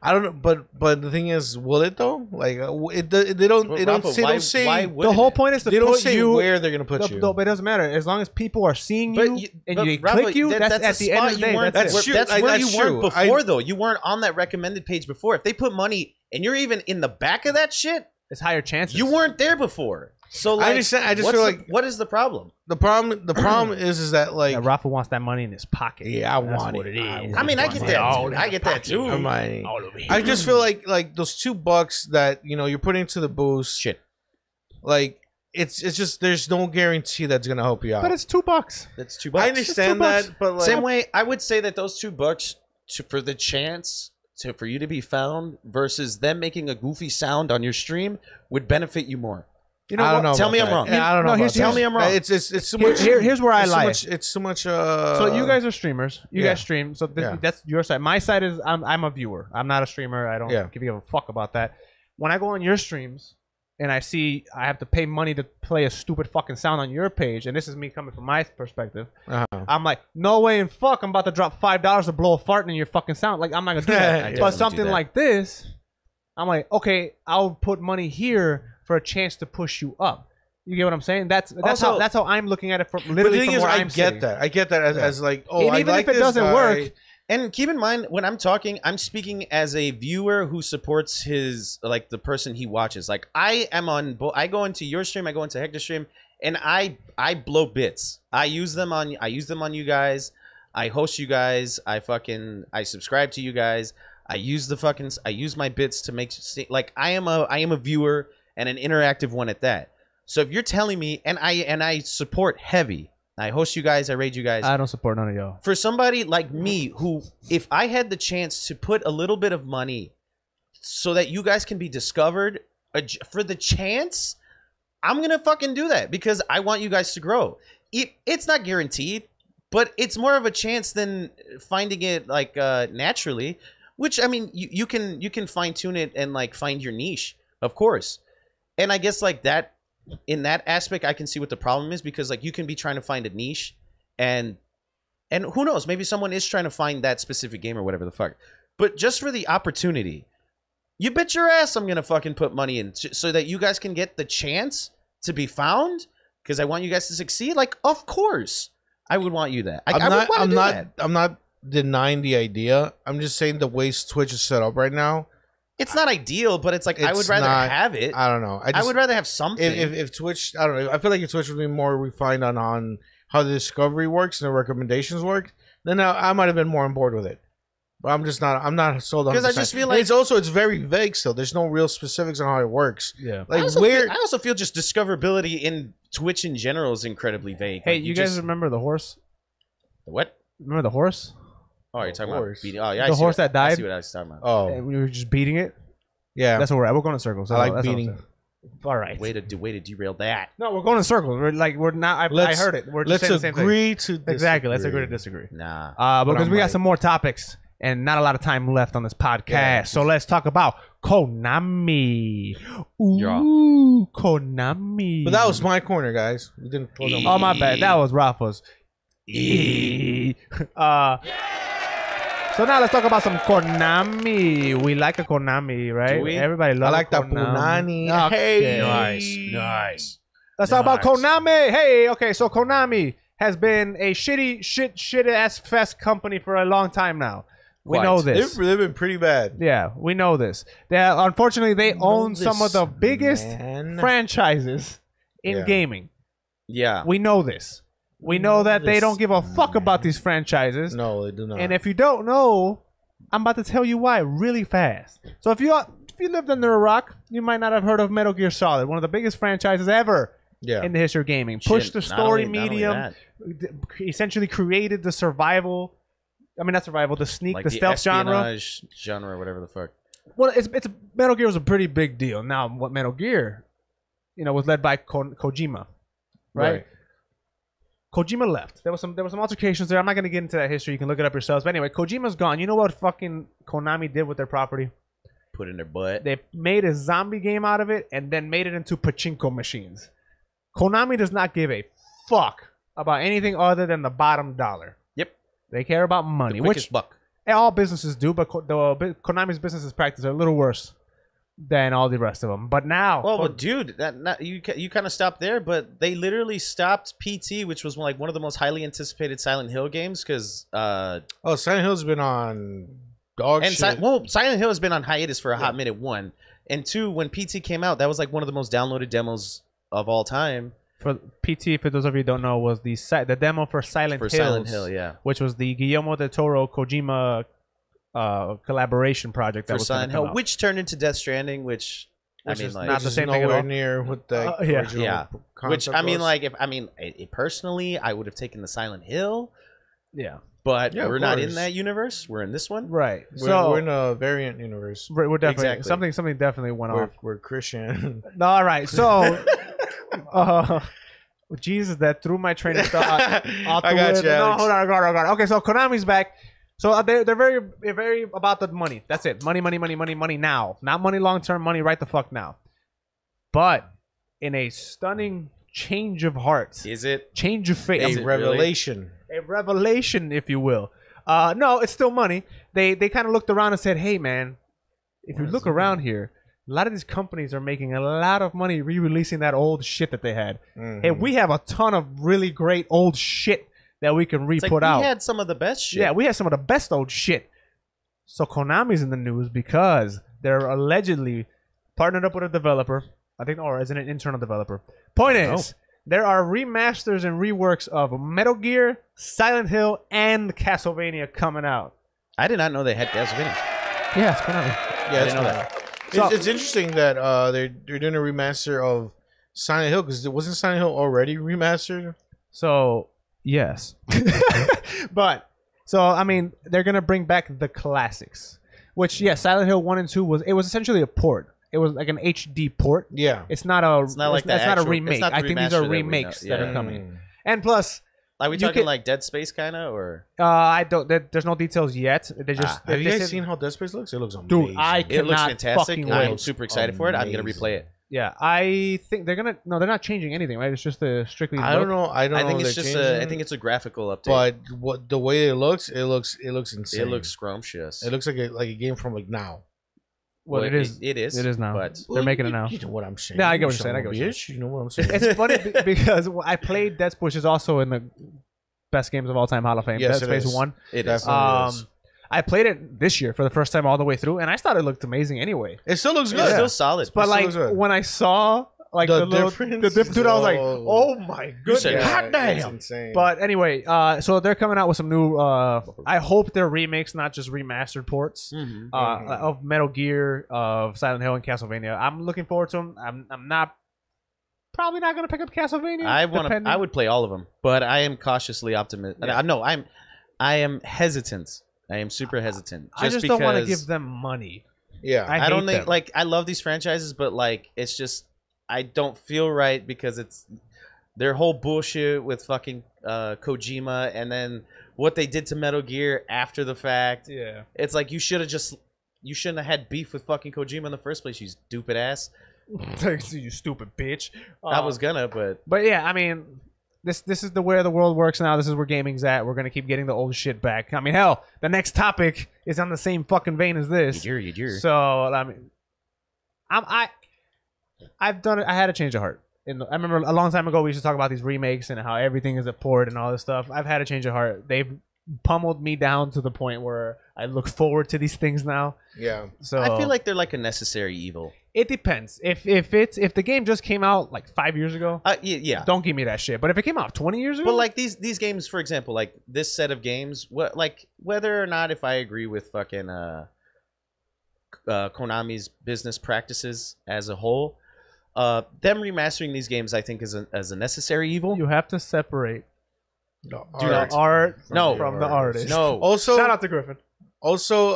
S3: I don't know, but the thing is, will it though? Like, they don't say.
S1: The whole point is to
S3: they don't
S1: put
S3: say
S1: you
S3: where they're gonna put you.
S1: No, but it doesn't matter as long as people are seeing you and they
S2: Rafa,
S1: click you. That's at the end of the day.
S2: That's where
S3: That's
S2: you weren't
S3: true.
S2: before, though. You weren't on that recommended page before. If they put money and you're even in the back of that shit,
S1: it's higher chances.
S2: You weren't there before. So like,
S3: I understand. I just feel like
S2: what is the problem?
S3: The problem is that like
S1: Rafa wants that money in his pocket.
S3: Yeah, I
S1: That's
S3: want
S1: what
S3: it.
S1: is.
S2: I mean, I get that. I get that too.
S3: I just feel like those $2 that you're putting into the boost.
S2: Shit.
S3: Like it's just there's no guarantee that's gonna help you out.
S1: But it's $2.
S2: That's $2.
S3: I understand that, but like,
S2: same way, I would say that those $2 for the chance for you to be found versus them making a goofy sound on your stream would benefit you more.
S1: You know,
S3: I don't know.
S2: Tell me I'm wrong.
S3: Yeah, I don't know.
S2: Tell me I'm wrong.
S3: It's too much.
S1: Here's where I lie.
S3: It's too much.
S1: So you guys are streamers. You
S3: Yeah.
S1: guys stream. So that's your side. My side is I'm a viewer. I'm not a streamer. I don't give you a fuck about that. When I go on your streams and I see I have to pay money to play a stupid fucking sound on your page, and this is me coming from my perspective, I'm like, no way in fuck I'm about to drop $5 to blow a fart in your fucking sound. Like, I'm not gonna do that. But something like this, I'm like, okay, I'll put money here for a chance to push you up. You get what I'm saying? That's how I'm looking at it from literally from where I'm sitting.
S3: I get that as like, oh,
S1: and even
S3: I like
S1: if it doesn't work.
S2: And keep in mind, when I'm talking, I'm speaking as a viewer who supports his, like, the person he watches. Like, I go into your stream, I go into Hector's stream, and I blow bits. I use them on you guys. I host you guys. I subscribe to you guys. I use my bits to make, like, I am a viewer and an interactive one at that. So if you're telling me, and I support heavy, I host you guys, I raid you guys.
S1: I don't support none of y'all.
S2: For somebody like me, who, if I had the chance to put a little bit of money so that you guys can be discovered for the chance, I'm gonna fucking do that because I want you guys to grow. It's not guaranteed, but it's more of a chance than finding it like naturally. Which, I mean, you can fine tune it and like find your niche, of course. And I guess like that, in that aspect, I can see what the problem is because like you can be trying to find a niche, and who knows, maybe someone is trying to find that specific game or whatever the fuck. But just for the opportunity, you bet your ass I'm gonna fucking put money in so that you guys can get the chance to be found because I want you guys to succeed. Like, of course, I would want you that.
S3: I'm not denying the idea. I'm just saying the way Twitch is set up right now.
S2: It's not ideal, but it's like I would rather have it.
S3: I don't know.
S2: I would rather have something.
S3: If Twitch, I don't know. I feel like if Twitch would be more refined on how the discovery works and the recommendations work, then I might have been more on board with it. But I'm just not. I'm not sold on.
S2: Because I just feel like
S3: it's very vague still. There's no real specifics on how it works.
S1: Yeah.
S3: Like
S2: I also feel just discoverability in Twitch in general is incredibly vague.
S1: Hey,
S2: like,
S1: you guys remember the horse?
S2: What?
S1: Remember the horse?
S2: Oh, you're talking about beating. Oh,
S1: yeah, the horse that died.
S2: I see what I was talking about.
S3: Oh,
S1: and we were just beating it.
S3: Yeah,
S1: that's where we're at. We're going in circles.
S3: I like beating.
S1: All right.
S2: Way to derail that.
S1: No, we're going in circles. We're not. I heard it. We're just saying the same thing.
S3: Let's agree to disagree.
S1: Exactly. Let's agree to disagree.
S2: Nah.
S1: Because we got some more topics and not a lot of time left on this podcast. Yeah. So let's talk about Konami. Ooh, Konami.
S3: But that was my corner, guys. We didn't.
S1: Oh, my bad. That was Rafa's. So now let's talk about some Konami. We like a Konami, right?
S2: Do we?
S1: Everybody loves.
S3: I like that Punani.
S1: Okay.
S3: Hey,
S2: nice.
S1: Let's talk about Konami. Hey, okay. So Konami has been a shit ass fest company for a long time now. We know this.
S3: They've been pretty bad.
S1: Yeah, we know this. Unfortunately, they own some of the biggest franchises in gaming.
S2: Yeah.
S1: We know this. We know that they don't give a fuck about these franchises.
S3: No, they do not.
S1: And if you don't know, I'm about to tell you why really fast. So if you lived under a rock, you might not have heard of Metal Gear Solid, one of the biggest franchises ever in the history of gaming. Pushed the story medium, essentially created the survival. I mean, not survival, the sneak,
S2: like
S1: the stealth
S2: genre, whatever the fuck.
S1: Well, Metal Gear was a pretty big deal. Now, what Metal Gear, was led by Kojima, right? Kojima left. There was some altercations there. I'm not gonna get into that history. You can look it up yourselves. But anyway, Kojima's gone. You know what fucking Konami did with their property?
S2: Put in their butt.
S1: They made a zombie game out of it and then made it into pachinko machines. Konami does not give a fuck about anything other than the bottom dollar.
S2: Yep.
S1: They care about money,
S2: The quickest
S1: which
S2: buck.
S1: all businesses do, but Konami's business practice are a little worse than all the rest of them. But now,
S2: Well, dude, you kind of stopped there, but they literally stopped PT, which was like one of the most highly anticipated Silent Hill games, because
S3: Oh, Silent Hill's been on dog shit.
S2: Silent Hill has been on hiatus for a hot minute. 1 and 2, when PT came out, that was like one of the most downloaded demos of all time.
S1: for PT, for those of you who don't know, was the demo for Silent Hills,
S2: yeah.
S1: which was the Guillermo del Toro Kojima collaboration project that
S2: For
S1: was
S2: Silent
S1: Hill,
S2: Hill, which turned into Death Stranding, which I mean,
S1: is
S2: like,
S1: not the
S3: Which is
S1: same thing at
S3: nowhere
S1: all.
S3: near what the
S1: Yeah.
S3: original
S2: yeah. Which
S3: concept
S2: I mean,
S3: was.
S2: like, personally, I would have taken the Silent Hill,
S1: yeah,
S2: but
S3: Yeah, of
S2: we're not in
S3: course.
S2: that universe. We're in this one.
S1: right.
S3: we're in a variant universe.
S1: We're definitely
S2: Exactly.
S1: something definitely went off.
S3: We're Christian.
S1: No, all right, so Jesus, that threw my train of thought.
S3: I got you,
S1: No,
S3: Alex.
S1: hold on. Okay, so Konami's back. So they're very about the money. That's it. Money now. Not money long term. Money right the fuck now. But in a stunning change of heart,
S2: Is it?
S1: change of fate,
S2: Is
S3: A
S2: it
S3: revelation.
S1: a revelation, if you will. No, it's still money. They kind of looked around and said, "Hey, man, if you look around here, a lot of these companies are making a lot of money re-releasing that old shit that they had.
S3: Mhm.
S1: And we have a ton of really great old shit that we can
S2: It's like
S1: re-put out.
S2: we had some of the best shit.
S1: Yeah, we have some of the best old shit. So Konami's in the news because they're allegedly partnered up with a developer. I think, or is it an internal developer? Point is, there are remasters and reworks of Metal Gear, Silent Hill, and Castlevania coming out.
S2: I did not know they had Castlevania.
S1: Yeah, it's Konami.
S3: Yeah,
S2: I didn't know that.
S3: It's interesting that they're doing a remaster of Silent Hill, because wasn't Silent Hill already remastered?
S1: So yes, but so I mean they're gonna bring back the classics, which Silent Hill 1 and 2 was essentially a port. It was like an HD port.
S3: Yeah.
S1: It's not a.
S2: It's not like
S1: it's
S2: the
S1: not
S2: actual-
S1: a remake.
S2: it's not the
S1: I think these
S2: remaster
S1: are
S2: that we know.
S1: remakes that
S2: Yeah.
S1: are coming. And plus,
S2: Are we
S1: You
S2: talking
S1: could-
S2: like Dead Space kind of, or
S1: I don't. There's no details yet. They just.
S3: Have you
S1: they
S3: guys
S1: said-
S3: seen how Dead Space looks? It looks amazing.
S1: Dude, I
S2: it looks
S1: cannot
S2: fantastic?
S1: fucking
S2: I'm
S1: wait.
S2: super excited for it. I'm gonna
S3: Amazing.
S2: replay it.
S1: Yeah, I think they're gonna. No, they're not changing anything, right? It's just a strictly.
S3: I don't know. I don't
S2: I
S3: know.
S2: think
S3: if
S2: it's
S3: they're
S2: just
S3: changing
S2: I think it's a graphical update.
S3: but what the way it looks insane.
S2: it looks scrumptious.
S3: It looks like a game from like now.
S1: Well, it is.
S2: It is.
S1: It is now.
S2: But
S1: They're making it now.
S3: You know what I'm saying?
S1: Yeah, I get
S3: You
S1: what you're saying. I
S3: son
S1: get
S3: of a
S1: what you're
S3: bitch. You know what I'm saying?
S1: It's funny because I played Dead Space, which is also in the best games of all time Hall of Fame.
S3: Yes,
S1: Dead
S3: it
S1: Space
S3: is.
S1: 1.
S2: it is.
S3: Definitely is.
S1: I played it this year for the first time all the way through, and I thought it looked amazing anyway.
S3: It still looks
S2: It's
S3: good.
S2: still solid.
S1: But
S3: It still
S1: like
S3: looks good.
S1: when I saw like
S3: The
S1: the little,
S3: difference?
S1: dude, I was like,
S3: Oh.
S1: oh my goodness.
S2: said,
S1: Hot
S3: It's
S1: damn.
S3: insane.
S1: But anyway, so they're coming out with some new. I hope they're remakes, not just remastered ports
S2: Mhm.
S1: of Metal Gear, of Silent Hill, and Castlevania. I'm looking forward to them. I'm not probably not gonna pick up Castlevania. depending-
S2: I would play all of them, but I am cautiously optimistic.
S1: Yeah.
S2: No, I am hesitant. I am super hesitant.
S1: I just don't want to
S2: because
S1: give them money.
S3: yeah,
S1: I
S2: I don't
S1: hate
S2: think
S1: them.
S2: like I love these franchises, but like it's just I don't feel right because it's their whole bullshit with fucking Kojima, and then what they did to Metal Gear after the fact.
S1: Yeah.
S2: It's like you shouldn't have had beef with fucking Kojima in the first place, you stupid ass.
S1: You stupid bitch.
S2: I was gonna, but
S1: But yeah, I mean, this is where the world works now. This is where gaming's at. We're gonna keep getting the old shit back. I mean, hell, the next topic is on the same fucking vein as this. So I mean, I've done it. I had a change of heart. I remember a long time ago we used to talk about these remakes and how everything is a port and all this stuff. I've had a change of heart. They've pummeled me down to the point where I look forward to these things now.
S3: yeah.
S1: So
S2: I feel like they're like a necessary evil.
S1: it depends. If the game just came out like 5 years ago,
S2: Yeah.
S1: don't give me that shit. But if it came out 20 years ago,
S2: But like these games, for example, like this set of games, whether or not if I agree with fucking Konami's business practices as a whole, them remastering these games, I think, is a necessary evil.
S1: you have to separate
S3: The
S1: the art
S2: No.
S1: from the artist.
S2: No,
S3: Also,
S1: Shout out to Griffin.
S3: also,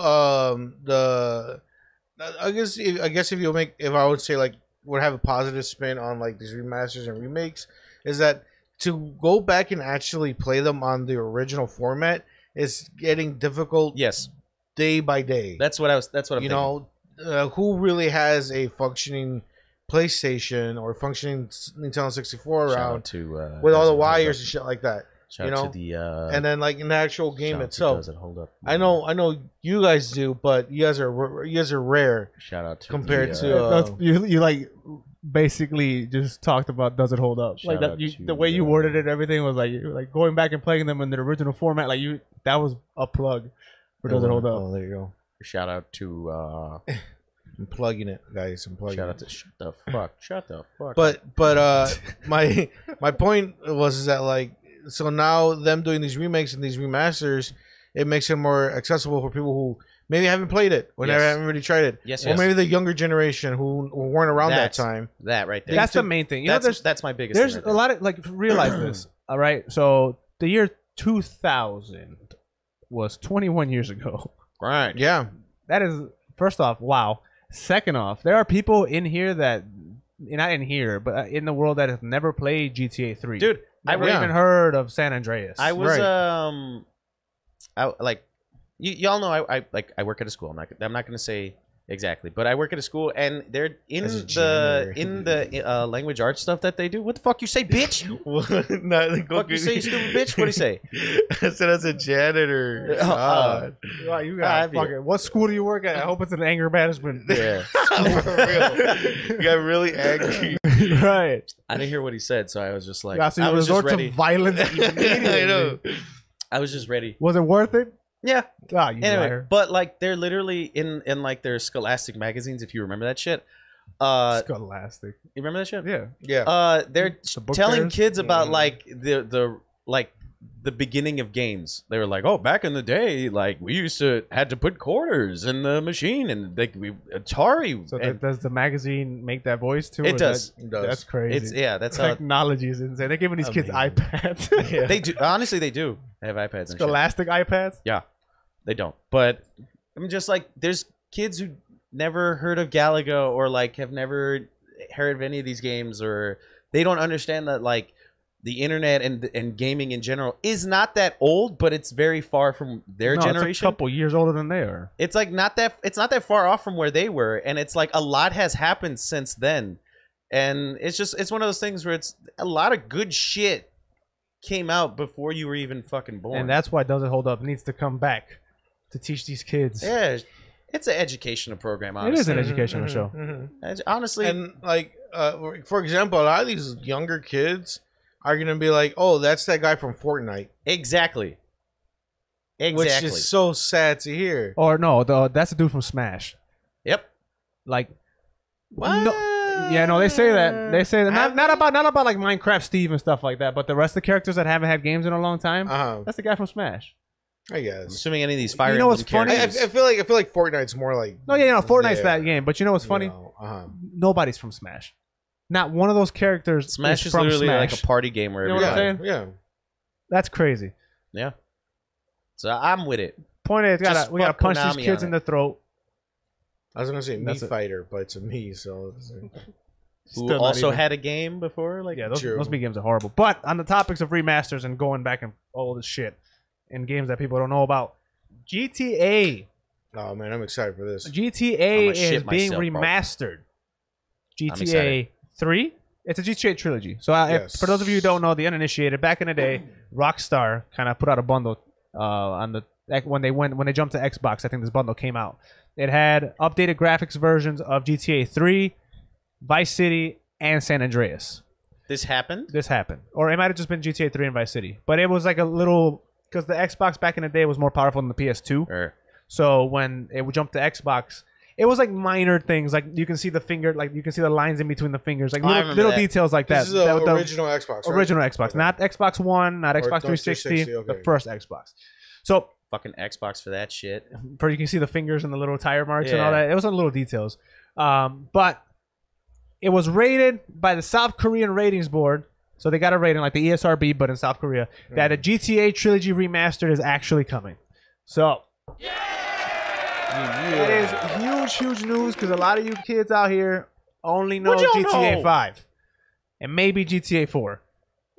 S3: I guess if I would say like would have a positive spin on like these remasters and remakes is that to go back and actually play them on the original format is getting difficult.
S2: Yes,
S3: day by day.
S2: that's what I'm
S3: you
S2: thinking.
S3: know, who really has a functioning PlayStation or functioning Nintendo 64
S2: Shout
S3: around
S2: out to
S3: with all
S2: does
S3: the
S2: it hold
S3: wires
S2: up?
S3: and shit like that?
S2: Shout
S3: you
S2: out
S3: know,
S2: to the
S3: and then like in the actual game
S2: shout out to
S3: itself,
S2: does it hold up?
S3: I know you guys do, but you guys are rare
S2: Shout out to
S3: compared
S2: the,
S3: to
S1: That's, you like basically just talked about does it hold up?
S2: Shout
S1: Like that,
S2: out
S1: you,
S2: to,
S1: the way you worded it, everything was like going back and playing them in the original format. Like that was a plug for does it hold up?
S3: Oh, there you go.
S2: shout out to
S3: I'm plugging it, guys. I'm plugging
S2: shout
S3: it.
S2: out to shut the fuck.
S3: But my point was is that like so now them doing these remakes and these remasters, it makes it more accessible for people who maybe haven't played it or never
S2: Yes.
S3: haven't really tried it.
S2: Yes,
S3: Or
S2: yes.
S3: maybe the younger generation who weren't around
S2: That's-
S3: that time.
S2: that right there.
S1: That's the main thing. You know,
S2: that's my biggest.
S1: there's
S2: thing
S1: a
S2: right
S1: lot of like realize this. All right, so the year 2000 was 21 years ago.
S2: there. Right.
S3: Yeah.
S1: That is first off, wow. Second off, there are people in here that not in here, but in the world that have never played GTA 3.
S2: Dude,
S1: never
S3: Yeah.
S1: even heard of San Andreas.
S2: I was
S3: Right.
S2: I like y'all know I work at a school. I'm not gonna say exactly, but I work at a school and they're in
S3: As a
S2: the
S3: janitor.
S2: language arts stuff that they do. What the fuck you say, bitch? Fuck you say, you stupid bitch? What do you say?
S3: I said as a janitor. God.
S1: Wow, you
S2: Ah,
S1: got fucking. What school do you work at? I hope it's an anger management.
S2: Yeah.
S3: For real. You got really angry.
S1: Right.
S2: I didn't hear what he said, so I was just like,
S1: Yeah, so
S2: I
S1: you
S2: was just
S1: resort to
S2: ready.
S1: violence.
S3: I know.
S2: I was just ready.
S1: Was it worth it?
S2: Yeah.
S1: Ah, you
S2: Anyway,
S1: liar.
S2: but like they're literally in like their Scholastic magazines, if you remember that shit.
S1: Scholastic.
S2: You remember that shit?
S1: Yeah.
S3: Yeah.
S2: They're
S1: The book
S2: telling
S1: fairs?
S2: kids about like the beginning of games. They were like, oh, back in the day, like we used to had to put quarters in the machine and like Atari.
S1: So
S2: and
S1: does the magazine make that voice too?
S2: It
S1: or is
S2: does.
S3: It does.
S1: That's crazy.
S2: it's that's how
S1: Technology is insane. They're giving these kids
S3: Amazing.
S1: iPads.
S3: Yeah.
S2: they do. Honestly, they do have iPads and shit.
S1: Scholastic iPads.
S2: Yeah, they don't. But I'm just like, there's kids who never heard of Galaga or like have never heard of any of these games, or they don't understand that like the internet and gaming in general is not that old, but it's very far from their
S1: No,
S2: generation.
S1: It's a couple years older than they are.
S2: It's like it's not that far off from where they were, and it's like a lot has happened since then, and it's one of those things where it's a lot of good shit came out before you were even fucking born.
S1: And that's why Does It Hold Up needs to come back to teach these kids.
S2: yeah, it's an educational program. Honestly,
S1: It is an educational show.
S2: Honestly,
S3: And like, for example, a lot of these younger kids are gonna be like, "Oh, that's that guy from Fortnite,"
S2: exactly,
S3: which is so sad to hear.
S1: Or no, that's the dude from Smash.
S2: Yep.
S1: Like,
S3: What?
S1: no, yeah, no, they say that. They say that
S3: Have
S1: not about like Minecraft Steve and stuff like that, but the rest of the characters that haven't had games in a long time.
S3: Uh-huh.
S1: That's the guy from Smash.
S3: I
S2: I'm
S3: guess.
S2: assuming any of these Fire
S1: You know what's
S2: Emblem
S1: funny?
S3: I
S2: characters-
S3: feel like Fortnite's more like.
S1: No, yeah, no, Fortnite's
S3: there,
S1: that game. But you know what's funny?
S3: you know, uh-huh.
S1: Nobody's from Smash. Not one of those characters.
S2: Smash is
S1: from
S2: literally
S1: Smash.
S2: like a party game where
S1: You know what I'm
S2: everybody.
S1: saying?
S3: Yeah.
S1: That's crazy.
S2: Yeah. So I'm with it.
S1: Point is,
S2: Just
S1: we gotta
S2: fuck
S1: punch
S2: Konami
S1: these kids
S2: on
S1: in the throat.
S3: I was gonna say
S1: That's
S3: Meat
S1: it.
S3: Fighter, but it's a me, so
S2: Who
S1: Still not
S2: also
S1: even-
S2: had a game before? Like,
S1: Yeah, those
S3: True.
S1: big games are horrible. But on the topics of remasters and going back and all this shit and games that people don't know about, GTA.
S3: oh man, I'm excited for this.
S1: GTA
S2: I'ma shit
S1: is being
S2: myself, bro.
S1: remastered. GTA
S2: excited.
S1: 3? It's a GTA trilogy. So
S3: Yes.
S1: for those of you who don't know, the uninitiated, back in the day, Rockstar kind of put out a bundle on the when they jumped to Xbox. I think this bundle came out. It had updated graphics versions of GTA 3, Vice City, and San Andreas.
S2: this happened?
S1: This happened, or it might have just been GTA 3 and Vice City. But it was like a little because the Xbox back in the day was more powerful than the PS2.
S2: Or
S1: So when it would jump to Xbox, it was like minor things, like you can see the finger, like you can see the lines in between the fingers, like
S2: Oh, I
S1: little,
S2: remember
S1: little
S2: that.
S1: details like
S3: This
S1: that.
S3: is
S1: That-
S3: the
S1: the
S3: original Xbox. Right?
S1: original Xbox,
S3: Okay.
S1: not Xbox One, not
S3: Or
S1: Xbox 360,
S3: 360, okay.
S1: the first Xbox. So
S2: fucking Xbox for that shit.
S1: for you can see the fingers and the little tire marks and all
S2: Yeah.
S1: that. It was on little details, but it was rated by the South Korean ratings board. So they got a rating like the ESRB, but in South Korea, that a GTA trilogy remastered is actually coming. So that is huge news because a lot of you kids out here only know
S2: What y'all
S1: GTA
S2: know?
S1: 5 and maybe GTA 4.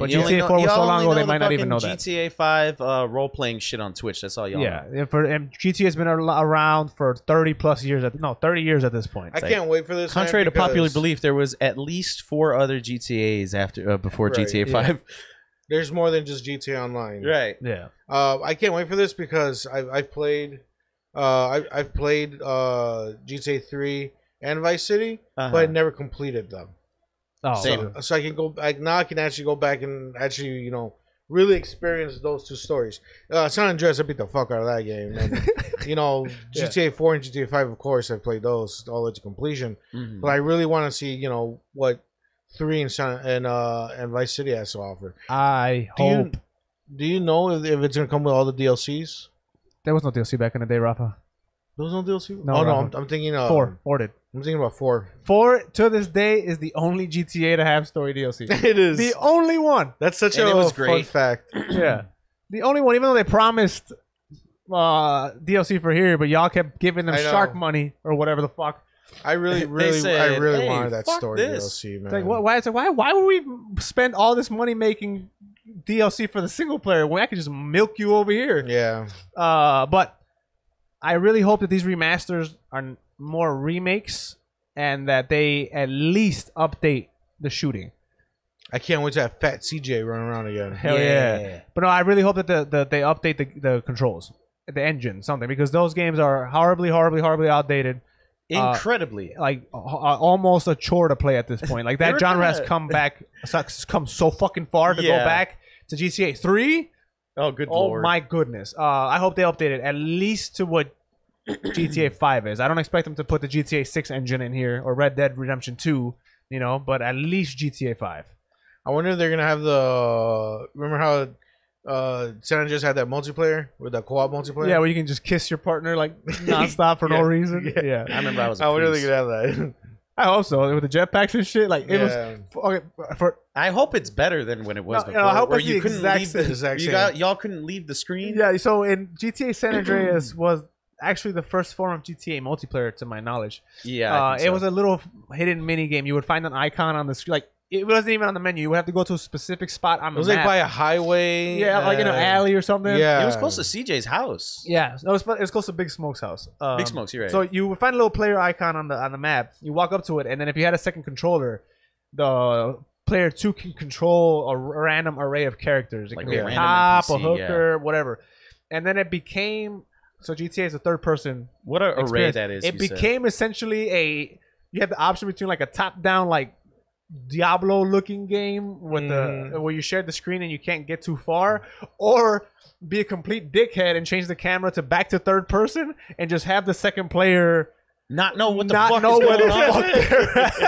S1: But
S2: You only
S1: GTA
S2: know-
S1: 4 was so
S2: y'all
S1: long
S2: only
S1: ago, they
S2: the
S1: might not even
S2: fucking
S1: know that.
S2: GTA 5 role-playing shit on Twitch. That's all y'all know.
S1: Yeah, and GTA has been around for 30 plus years. 30 years at this point.
S3: I can't wait for this.
S2: Contrary
S3: man,
S2: to popular
S3: because
S2: belief, there was at least 4 other GTAs after before
S3: Right,
S2: GTA
S3: yeah.
S2: 5.
S3: there's more than just GTA Online.
S2: Right.
S1: Yeah.
S3: I can't wait for this because I've played GTA 3 and Vice City,
S2: Uh-huh.
S3: but I never completed them.
S1: Oh,
S2: Same.
S3: So I can go now. I can actually go back and actually really experience those two stories. San Andreas, I beat the fuck out of that game. And, GTA 4 and GTA 5, of course, I played those all the way to completion.
S2: Mhm.
S3: But I really want to see what 3 and Vice City has to offer.
S1: I hope
S3: Do you know if it's gonna come with all the DLCs?
S1: there was no DLC back in the day, Rafa.
S3: There was no DLC.
S1: No,
S3: oh no,
S1: Rafa.
S3: I'm thinking
S1: 4 did.
S3: I'm thinking about 4.
S1: 4 to this day is the only GTA to have story DLC.
S3: It is.
S1: The only one.
S3: That's such
S2: And
S3: a
S2: it was
S3: fun
S2: great.
S3: fact.
S1: Yeah. The only one, even though they promised DLC for here, but y'all kept giving them
S3: I know.
S1: shark money or whatever the fuck.
S3: I really,
S2: They
S3: really,
S2: said,
S3: I really
S2: "Hey,
S3: wanted that
S2: fuck
S3: story
S2: this."
S3: DLC, man.
S1: It's like, why would we spend all this money making DLC for the single player when I could just milk you over here?
S3: Yeah,
S1: But I really hope that these remasters are more remakes and that they at least update the shooting.
S3: I can't wait to have Fat CJ run around again.
S1: Hell yeah. But no, I really hope that they update the controls, the engine, something, because those games are horribly outdated.
S2: Incredibly.
S1: Like almost a chore to play at this point. Like
S2: They
S1: that
S2: were
S1: genre has
S2: kinda-
S1: come so fucking far to go
S2: Yeah.
S1: back to GTA 3.
S2: Oh, good
S1: Oh
S2: lord.
S1: my goodness. I hope they update it at least to what GTA 5 is. I don't expect them to put the GTA 6 engine in here or Red Dead Redemption 2, but at least GTA 5.
S3: I wonder if they're gonna have remember how San Andreas had that multiplayer with the co-op multiplayer?
S1: Yeah, where you can just kiss your partner like nonstop for no
S3: Yeah.
S1: reason. Yeah.
S2: I remember I was a
S3: I wonder if
S2: priest.
S3: they're gonna have that.
S1: I hope so. With the jetpacks and shit, like it was
S3: Yeah.
S1: okay for
S2: I hope it's better than when it was
S1: No,
S2: before.
S1: I hope
S2: where
S1: it's
S2: you
S1: the
S2: couldn't
S1: exact
S2: leave
S1: same-
S2: the
S3: exact
S2: you
S3: same.
S2: y'all couldn't leave the screen.
S1: yeah. So in GTA San Andreas was actually the first form of GTA multiplayer, to my knowledge.
S2: Yeah, I think
S1: It
S2: so.
S1: was a little hidden mini game. You would find an icon on the screen, like it wasn't even on the menu. You would have to go to a specific spot on
S3: It
S1: the
S3: was
S1: map.
S3: like by a highway.
S1: yeah, like in an alley or something.
S3: Yeah,
S2: It was close to CJ's house.
S1: Yeah, it was close to Big Smoke's house.
S2: Big Smokes, you're right.
S1: So you would find a little player icon on the map. You walk up to it, and then if you had a second controller, the player 2 can control a random array of characters. It
S2: Like
S1: can be
S2: a
S1: a
S2: random
S1: cop, a
S2: NPC,
S1: hooker, whatever. And then it became GTA is a third person.
S2: What an array
S1: experience.
S2: that is.
S1: It
S2: you said.
S1: became essentially you had the option between like a top down like Diablo looking game with where you share the screen and you can't get too far, or be a complete dickhead and change the camera to back to third person and just have the second player
S2: not know what the
S1: not
S2: fuck
S1: know
S2: is
S1: where
S2: going
S1: the
S2: on.
S1: fuck they're at.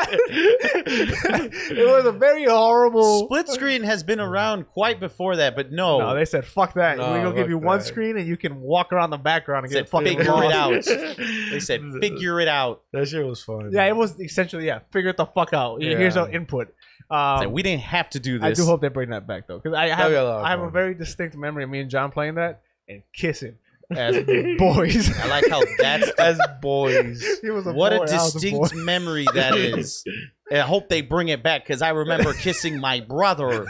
S1: It was a very horrible.
S2: Split screen has been around quite before that, but no.
S1: No, they said fuck that.
S3: No,
S1: We're gonna give
S3: fuck
S1: you one
S3: that.
S1: screen and you can walk around the background and
S2: Said
S1: get fucking
S2: figure it
S1: lost.
S2: out. They said figure it out.
S3: That shit was fun.
S1: Yeah, it was essentially figure it the fuck out. Here's
S3: Yeah.
S1: our input.
S2: Said, we didn't have to do
S1: I
S2: this.
S1: do hope they bring that back though, because I
S3: That'd be a lot of
S1: have a
S3: fun.
S1: very distinct memory of me and John playing that and kissing as boys.
S2: I like how that's
S3: As boys.
S1: He was a
S2: what
S1: boy,
S2: a
S1: I was boy.
S2: distinct memory that is. And I hope they bring it back because I remember kissing my brother.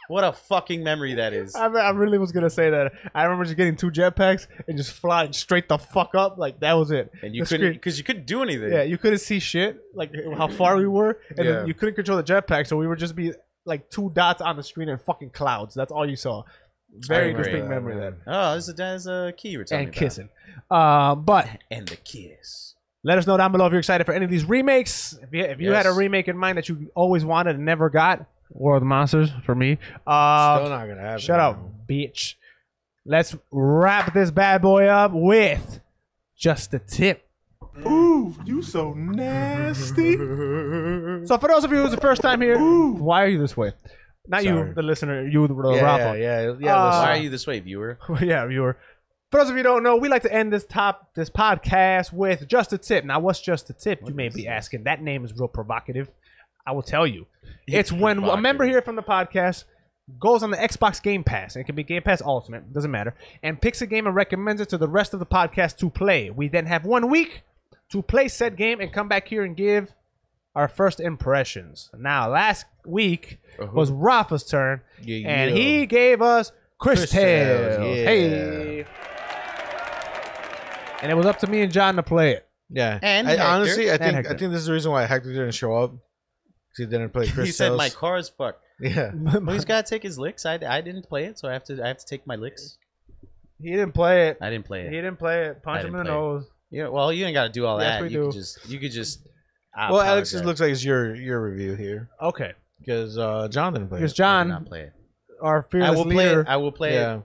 S2: What a fucking memory that is.
S1: I really was gonna say that. I remember just getting 2 jetpacks and just flying straight the fuck up. Like that was it.
S2: And you
S1: The
S2: couldn't
S1: screen-
S2: because you couldn't do anything.
S1: Yeah, you couldn't see shit, like how far we were, and
S3: Yeah.
S1: then you couldn't control the jetpack, so we would just be like 2 dots on the screen and fucking clouds. That's all you saw. Very
S2: remember
S1: distinct
S3: that,
S1: memory
S3: man.
S1: then.
S2: Oh, that's a key you're telling
S1: And
S2: me about.
S1: kissing. But
S2: And the kiss.
S1: let us know down below if you're excited for any of these remakes. If you had a
S2: Yes.
S1: remake in mind that you always wanted and never got, War of the Monsters for me.
S3: Still not gonna happen.
S1: Shut up, bitch. Let's wrap this bad boy up with just a tip.
S4: Ooh, you so nasty.
S1: So for those of you who's the first time here, why are you this way? Not
S3: Sorry.
S1: you, the listener, you, the
S3: Yeah,
S1: Rafa.
S3: yeah.
S1: Uh,
S2: Why are you this way, viewer?
S1: Yeah, viewer. For those of you who don't know, we like to end this podcast with just a tip. Now, what's just a tip? You may be asking. That name is real provocative. I will tell you. It's when a member here from the podcast goes on the Xbox Game Pass, and it can be Game Pass Ultimate, doesn't matter, and picks a game and recommends it to the rest of the podcast to play. We then have 1 week to play said game and come back here and give our first impressions. Now, last week
S3: Uh-huh.
S1: was Rafa's turn,
S3: Yeah,
S1: and
S3: yeah.
S1: he gave us Cristales.
S3: Yeah.
S1: Hey. And it was up to me and John to play it.
S3: Yeah.
S2: And
S3: honestly, I think
S1: Hector.
S3: this is the reason why Hector didn't show up. 'Cause he didn't play Cristales.
S2: He said my car is fucked.
S3: Yeah.
S2: Well, he's got to take his licks. I didn't play it, so I have to take my licks.
S1: He didn't play it.
S2: I didn't play
S1: He
S2: it.
S1: didn't play it. Punch
S2: I
S1: him in
S2: didn't
S1: the
S2: play it.
S1: nose.
S2: Yeah, well, you ain't got to do all
S1: Yes,
S2: that.
S1: we
S2: You
S1: do.
S2: could just.
S3: Well, Alex, this looks like it's your review here
S1: Okay.
S3: because John didn't play
S1: Because
S3: it.
S1: John,
S2: not play it.
S1: our fearless
S2: I will play
S1: leader,
S2: it. I will play
S3: Yeah.
S2: it.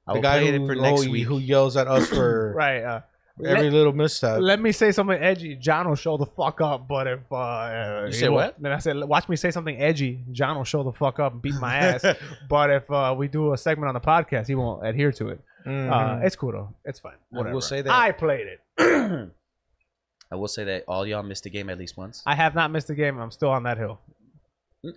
S2: I
S3: The
S2: will
S3: guy
S2: play
S3: who,
S2: it for next week.
S3: who yells at us for
S1: right?
S3: every little misstep.
S1: Let me say something edgy. John will show the fuck up. But if
S2: You
S1: he
S2: say
S1: won't-
S2: what?
S1: Then I said, watch me say something edgy. John will show the fuck up and beat my ass. But if we do a segment on the podcast, he won't adhere to it.
S3: Mhm.
S1: It's cool though. It's fine.
S2: I
S1: Whatever.
S2: will say that.
S1: I played it.
S2: I will say that all y'all missed a game at least once.
S1: I have not missed a game. I'm still on that hill.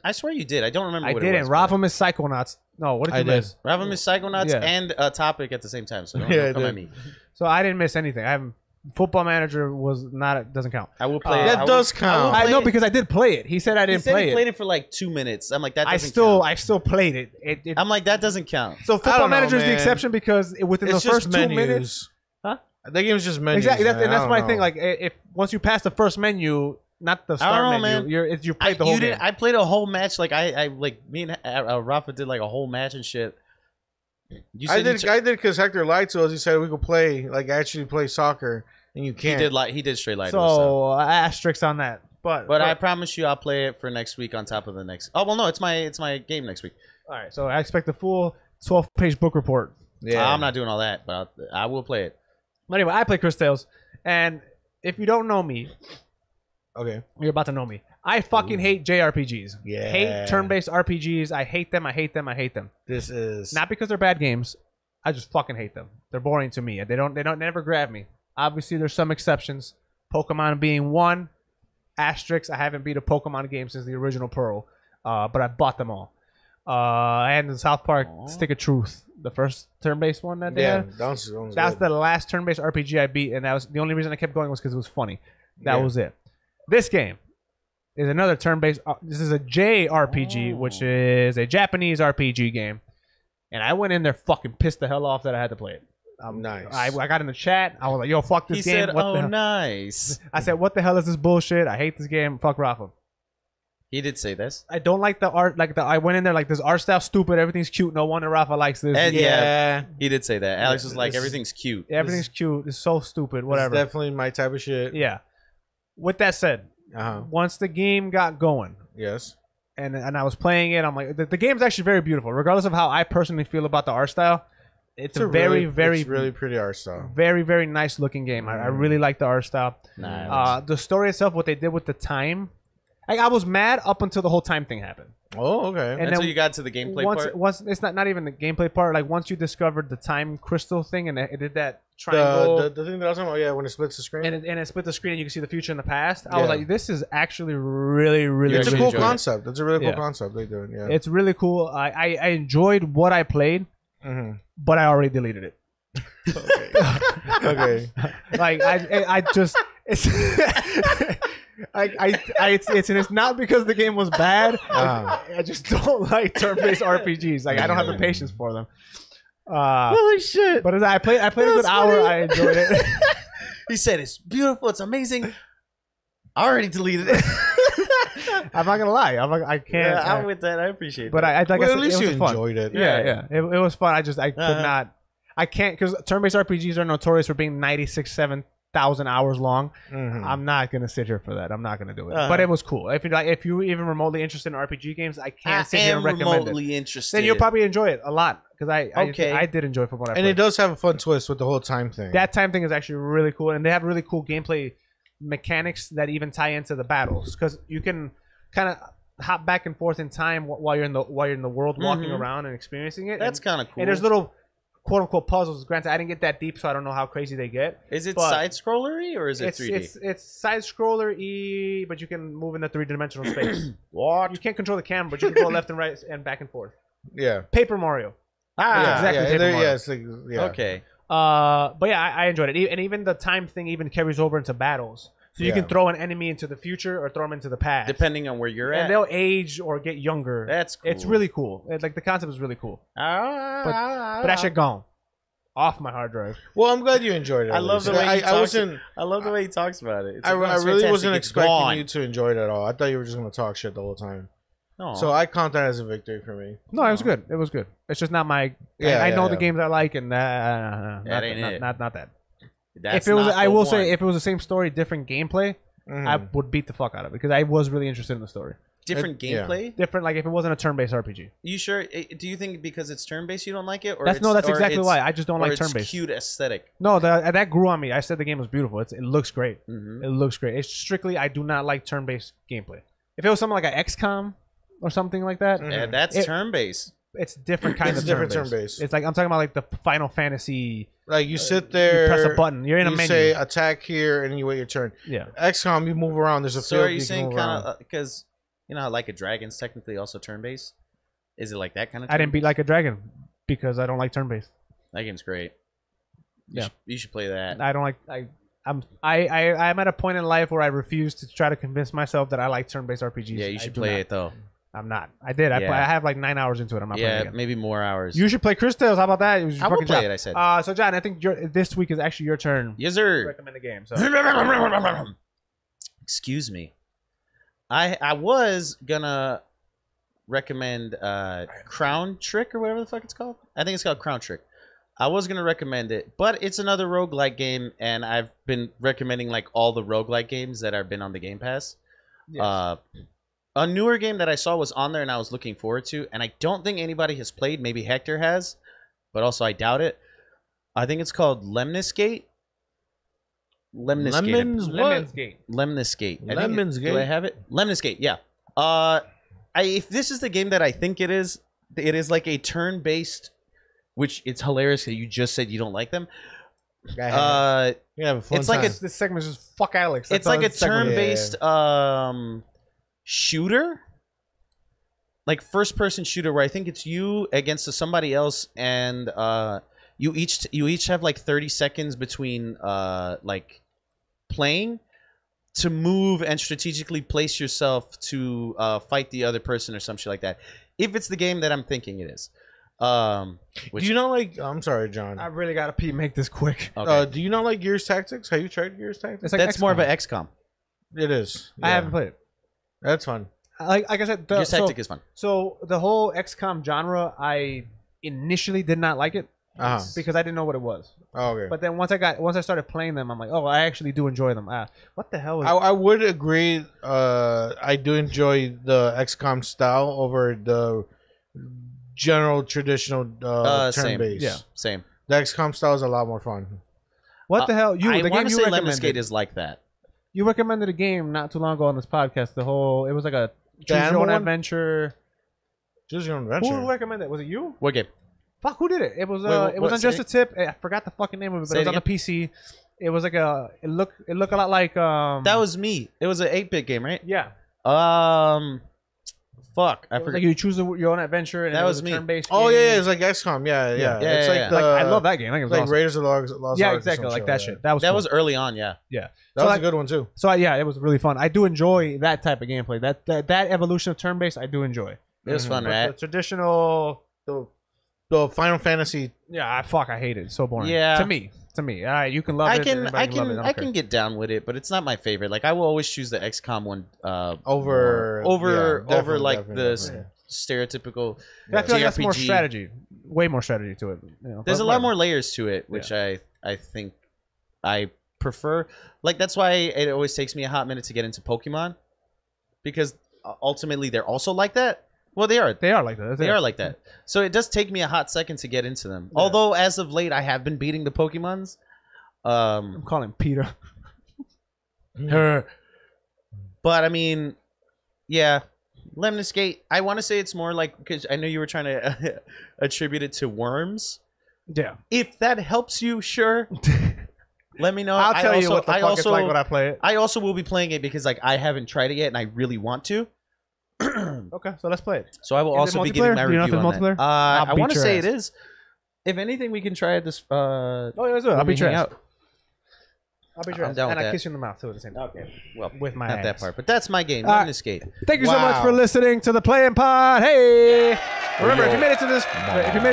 S2: I swear you did. I don't remember
S1: I
S2: what it
S1: didn't.
S2: was.
S1: Rafa missed Psychonauts. No, what did
S3: I
S1: you
S3: did.
S1: miss?
S2: Rafa missed Psychonauts
S1: Yeah.
S2: and a topic at the same time, so don't,
S3: Yeah,
S2: don't
S3: I
S2: come
S3: did.
S2: at me.
S1: So I didn't miss anything. I haven't. Football Manager was not. Doesn't count.
S2: I will play it.
S3: That
S2: I
S3: does
S2: will
S3: count.
S1: I
S2: play
S1: know
S2: it.
S1: because I did play it. He said I
S2: He
S1: didn't
S2: said
S1: play
S2: he
S1: it.
S2: played it for like 2 minutes. I'm like, that
S1: I
S2: doesn't
S1: still
S2: count.
S1: played it.
S2: I'm like, that doesn't count.
S1: So Football
S3: don't know,
S1: Manager is the
S3: man.
S1: exception because within
S3: It's
S1: the
S3: just
S1: first 2 minutes,
S3: menus.
S1: huh?
S3: That game is just menus.
S1: Exactly,
S3: man.
S1: and
S3: I
S1: that's
S3: don't
S1: my
S3: know.
S1: thing. Like, if once you pass the first menu, not the start
S2: know,
S1: menu,
S2: man.
S1: you played the whole game.
S2: I played a whole match. Like I like me and Rafa did like a whole match and shit. You
S3: I
S2: said
S3: did because Hector lied to us. He said we could play, like, actually play soccer, and you
S2: he
S3: can't.
S2: did straight lie to us.
S1: So asterisks on that.
S2: But I promise you, I'll play it for next week on top of the next. Oh well, no, it's my game next week.
S1: all right. So I expect the full 12-page book report.
S3: Yeah,
S2: I'm not doing all that, but I will play it.
S1: But anyway, I play Cristales, and if you don't know me,
S3: Okay.
S1: you're about to know me. I fucking hate JRPGs.
S3: Yeah.
S1: Hate turn-based RPGs. I hate them. I hate them. I hate them.
S3: This is
S1: Not because they're bad games. I just fucking hate them. They're boring to me. They don't never grab me. Obviously, there's some exceptions. Pokemon being one. Asterix. I haven't beat a Pokemon game since the original Pearl, but I bought them all. And the South Park Stick of Truth, the first turn-based one that they
S3: yeah.
S1: had.
S3: That was
S1: That's
S3: good.
S1: the last turn-based RPG I beat, and that was the only reason I kept going was because it was funny. That
S3: Yeah.
S1: was it. This game is another turn-based. This is a JRPG, which is a Japanese RPG game, and I went in there fucking pissed the hell off that I had to play it.
S3: Nice.
S1: I got in the chat. I was like, "Yo, fuck this
S2: He
S1: game."
S2: said,
S1: What the
S2: "Oh,
S1: hell?"
S2: nice."
S1: I said, "What the hell is this bullshit? I hate this game. Fuck Rafa."
S2: He did say this.
S1: I don't like the art. I went in there like this art style stupid. Everything's cute. No wonder Rafa likes this.
S2: And
S3: yeah.
S2: he did say that. Alex was like,
S3: This-
S2: "Everything's cute."
S1: Everything's cute. It's so stupid.
S3: It's
S1: Whatever.
S3: definitely my type of shit.
S1: Yeah. With that said, once the game got going
S3: Yes.
S1: and I was playing it, I'm like, the game's actually very beautiful, regardless of how I personally feel about the art style. It's a very, very,
S3: it's really pretty art style.
S1: very, very nice looking game. I really like the art style.
S2: Nice.
S1: The story itself, what they did with the time, I was mad up until the whole time thing happened.
S3: Oh, okay.
S1: And
S2: Until
S1: then
S2: you got to the gameplay part.
S1: once it's not even the gameplay part. Like once you discovered the time crystal thing and it did that triangle.
S3: The thing that I was talking about, yeah, when it splits the screen.
S1: and it split the screen and you can see the future and the past. I
S3: Yeah.
S1: was like, this is actually really, really,
S3: it's a
S1: really
S3: cool
S1: good.
S3: concept. It's a really cool
S1: Yeah.
S3: concept they do. Yeah.
S1: It's really cool. I enjoyed what I played, but I already deleted it.
S3: Okay.
S1: Like I just it's it's not because the game was bad. I just don't like turn-based RPGs. Like I don't have the patience for them.
S3: Holy shit.
S1: But as I played a good hour. I enjoyed it.
S2: He said, "It's beautiful. It's amazing." I already deleted it.
S1: I'm not gonna lie. I can't.
S2: Yeah, I'm with that. I appreciate
S1: but
S2: that.
S1: I like
S3: Well,
S1: I
S3: at
S1: said,
S3: least
S1: it
S3: you
S1: was fun.
S3: enjoyed it.
S1: Yeah. It was fun. I could
S2: Uh-huh.
S1: not. I can't because turn-based RPGs are notorious for being 7,000 hours long. I'm not gonna sit here for that. I'm not gonna do it.
S2: Uh-huh.
S1: But it was cool. If you even remotely interested in RPG games, I can't sit here and recommend it.
S2: remotely interested.
S1: Then you'll probably enjoy it a lot because I did enjoy from what I
S3: And
S1: played.
S3: it does have a fun twist with the whole time thing.
S1: That time thing is actually really cool, and they have really cool gameplay mechanics that even tie into the battles because you can kind of hop back and forth in time while you're in the world, walking around and experiencing it.
S2: That's kind of cool.
S1: And there's little quote unquote puzzles. Granted, I didn't get that deep, so I don't know how crazy they get.
S2: Is it
S1: but
S2: side scrollery or is it 3D?
S1: It's side scroller y, but you can move in the 3-dimensional space.
S2: What?
S1: You can't control the camera, but you can go left and right and back and forth.
S3: yeah.
S1: Paper Mario.
S2: Ah,
S1: exactly. Paper Mario.
S3: Yeah, it's like, yeah.
S2: okay.
S1: But yeah, I enjoyed it, and even the time thing even carries over into battles. So you can throw an enemy into the future or throw them into the past,
S2: depending on where you're
S1: and
S2: at.
S1: they'll age or get younger.
S2: That's cool.
S1: It's really cool. Like the concept is really cool. But that shit gone off my hard drive.
S3: Well, I'm glad you enjoyed it.
S2: I love the way I love the way he talks about it.
S3: I really wasn't expecting you to enjoy it at all. I thought you were just gonna talk shit the whole time.
S2: Aww.
S3: So I count that as a victory for me.
S1: No, it was good. It was good. It's just not my. I know the games I like, and not that.
S2: That's
S1: if it was,
S2: not
S1: I
S2: the
S1: will
S2: one.
S1: say, if it was the same story, different gameplay, I would beat the fuck out of it because I was really interested in the story.
S2: different gameplay.
S1: Different, like if it wasn't a turn-based RPG.
S2: You sure? Do you think because it's turn-based you don't like it, or
S1: That's exactly why. I just don't like turn-based.
S2: It's cute aesthetic.
S1: No, that grew on me. I said the game was beautiful. It looks great.
S2: Mm-hmm.
S1: It looks great. It's strictly I do not like turn-based gameplay. If it was something like an XCOM or something like that,
S2: Yeah, that's turn-based.
S1: it's different kind
S3: It's
S1: of
S3: different
S1: turn-based.
S3: turn-based.
S1: It's like I'm talking about like the Final Fantasy.
S3: Like you sit there,
S1: You press a button. You're in a
S3: you
S1: menu.
S3: say attack here, and you wait your turn.
S1: Yeah.
S3: XCOM, you move around. There's a
S2: So
S3: field.
S2: are you
S3: can
S2: saying
S3: move
S2: kind
S3: around.
S2: of because you know how Like a Dragon's technically also turn-based? Is it like that kind of?
S1: I didn't beat Like a Dragon because I don't like turn-based.
S2: That game's great.
S1: Yeah.
S2: You should play that.
S1: I don't like. I'm at a point in life where I refuse to try to convince myself that I like turn-based RPGs.
S2: Yeah, you
S1: I
S2: should
S1: do
S2: play
S1: not.
S2: it though.
S1: I'm not. I did. I have like 9 hours into it. I'm not playing it
S2: Yeah,
S1: again.
S2: maybe more hours.
S1: You should play Cristales. How about that?
S2: I will play it, I said.
S1: So John, I think this week is actually your turn.
S2: Yes,
S1: To
S2: sir.
S1: recommend a game. So
S2: Excuse me. I was gonna recommend Crown Trick or whatever the fuck it's called. I think it's called Crown Trick. I was gonna recommend it, but it's another roguelike game, and I've been recommending like all the roguelike games that have been on the Game Pass.
S1: Yes.
S2: A newer game that I saw was on there and I was looking forward to, and I don't think anybody has played. Maybe Hector has, but also I doubt it. I think it's called Lemniscate.
S1: Lemon's Gate.
S2: Lemniscate.
S3: Lemniscate?
S2: Do I have it? Lemniscate, yeah. If this is the game that I think it is like a turn-based, which it's hilarious that you just said you don't like them.
S3: Yeah,
S2: It's like
S1: This segment is just fuck Alex.
S2: it's like a turn-based shooter, like first-person shooter, where I think it's you against somebody else, and you each have like 30 seconds between like playing to move and strategically place yourself to fight the other person or some shit like that. If it's the game that I'm thinking it is.
S3: Do you not like? I'm sorry, John.
S1: I really gotta pee. Make this quick.
S2: Okay.
S3: Do you not like Gears Tactics? Have you tried Gears Tactics?
S1: It's like
S2: That's more of
S1: XCOM.
S2: an XCOM.
S3: It is.
S1: I haven't played it.
S3: That's fun.
S1: Like I said,
S2: Your tactic is fun.
S1: So the whole XCOM genre, I initially did not like it because I didn't know what it was.
S3: Oh, okay.
S1: But then once I started playing them, I'm like, oh, I actually do enjoy them. What the hell is?
S3: I would agree. I do enjoy the XCOM style over the general traditional turn
S2: Same.
S3: based.
S1: Yeah.
S2: Same.
S3: The XCOM style is a lot more fun.
S1: What the hell?
S2: I
S1: The game
S2: want to
S1: you
S2: say
S1: recommended.
S2: Lemniscate is like that.
S1: You recommended a game not too long ago on this podcast. It was like a choose your
S3: animal
S1: own
S3: one?
S1: adventure.
S3: Choose your own adventure.
S1: Who recommended it? Was it you?
S2: What game?
S1: Fuck, who did it? It was
S2: Wait,
S1: it was
S2: what-
S1: on Just a Tip. I forgot the fucking name of it, but
S2: Say
S1: it was
S2: it
S1: on the PC. It was like it looked a lot like
S2: That was me. It was an 8-bit game, right?
S1: yeah.
S2: Fuck, I
S1: It was
S2: forgot.
S1: like you choose your own adventure, and
S2: That
S1: it
S2: was
S1: a
S2: me.
S1: turn-based
S3: Oh
S1: game.
S3: yeah, it's like XCOM. Yeah.
S2: Yeah,
S3: It's
S2: yeah,
S3: like
S2: yeah.
S3: the.
S1: Like, I love that game. I think it was
S3: Like
S1: awesome.
S3: Raiders of the Lost Ark.
S1: Yeah,
S3: or
S1: exactly,
S3: some
S1: like
S3: shit
S1: that
S3: like
S1: shit. That was
S2: That
S1: cool.
S2: was early on, yeah.
S1: Yeah.
S3: That
S1: So,
S3: was
S1: like,
S3: a good one too.
S1: So yeah, it was really fun. I do enjoy that type of gameplay. That evolution of turn-based, I do enjoy.
S2: It was fun,
S1: But
S2: right?
S1: the traditional,
S3: The Final Fantasy.
S1: I hate it. It's so boring.
S2: Yeah.
S1: To me. You can love it.
S2: I
S1: anybody love it.
S2: can
S1: don't
S2: I
S1: care.
S2: can get down with it, but it's not my favorite. Like I will always choose the XCOM one
S3: Over-
S2: over
S3: yeah, definitely,
S2: like
S3: definitely,
S2: the
S3: definitely.
S2: stereotypical
S1: I feel like that's more
S2: JRPG.
S1: strategy. Way more strategy to it.
S2: There's a lot more layers to it, which I think I prefer. Like that's why it always takes me a hot minute to get into Pokemon, because ultimately they're also like that. Well, they are.
S1: They are like that.
S2: They are like that. So it does take me a hot second to get into them.
S1: Yeah.
S2: Although as of late I have been beating the Pokemons.
S1: I'm calling Peter.
S2: But I mean, yeah, Lemniscate. I want to say it's more like, because I know you were trying to attribute it to Worms.
S1: Yeah.
S2: If that helps you, sure. Let me know.
S1: I'll tell you
S2: also-
S1: what the
S2: I
S1: fuck
S2: also,
S1: it's like when I play it.
S2: I also will be playing it because like I haven't tried it yet and I really want to.
S1: Okay, so let's play it.
S2: So I will
S1: Is it
S2: also be giving my
S1: multiplayer? Do you know if
S2: review
S1: it's
S2: on that.
S1: multiplayer? I'll
S2: I
S1: beat
S2: want to
S1: your
S2: say
S1: ass.
S2: it is. If anything, we can try it this.
S1: Oh, yeah, let's do it. I'll
S2: when we
S1: beat your
S2: hang
S1: ass.
S2: out.
S1: I'll beat your
S2: I'm
S1: ass.
S2: down
S1: And
S2: with
S1: I
S2: that.
S1: kiss you in the mouth too at the same time.
S2: Okay. Well,
S1: With my
S2: not that
S1: ass.
S2: part, but that's my game.
S1: All right.
S2: Lemon Skate.
S1: Thank you so much
S3: Wow.
S1: for listening to the Playing Pod. Hey, remember if you made it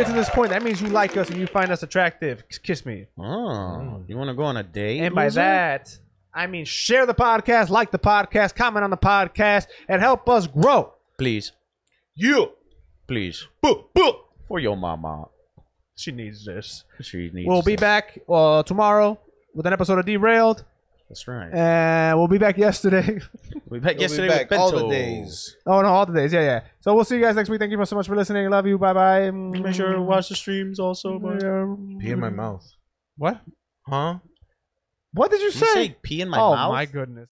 S1: to this point, that means you like us and you find us attractive. Kiss me.
S2: Oh, you want to go on a date?
S1: And by
S2: loser?
S1: that, I mean share the podcast, like the podcast, comment on the podcast, and help us grow.
S2: Please,
S3: You.
S2: please,
S3: Boo, boo.
S2: for your mama.
S1: She needs this.
S2: She needs.
S1: We'll be
S2: this.
S1: back tomorrow with an episode of Derailed,
S2: That's right.
S1: and we'll be back yesterday.
S2: We back
S3: You'll
S2: yesterday
S3: be back
S2: with
S3: all
S2: Bento.
S3: the days.
S1: Oh no, all the days. Yeah. So we'll see you guys next week. Thank you so much for listening. Love you. Bye bye.
S2: Make sure to watch the streams also. Bye.
S3: Pee in my mouth.
S1: What?
S3: Huh?
S1: What did you
S2: Did you
S1: say?
S2: say pee in my
S1: Oh
S2: mouth?
S1: my goodness.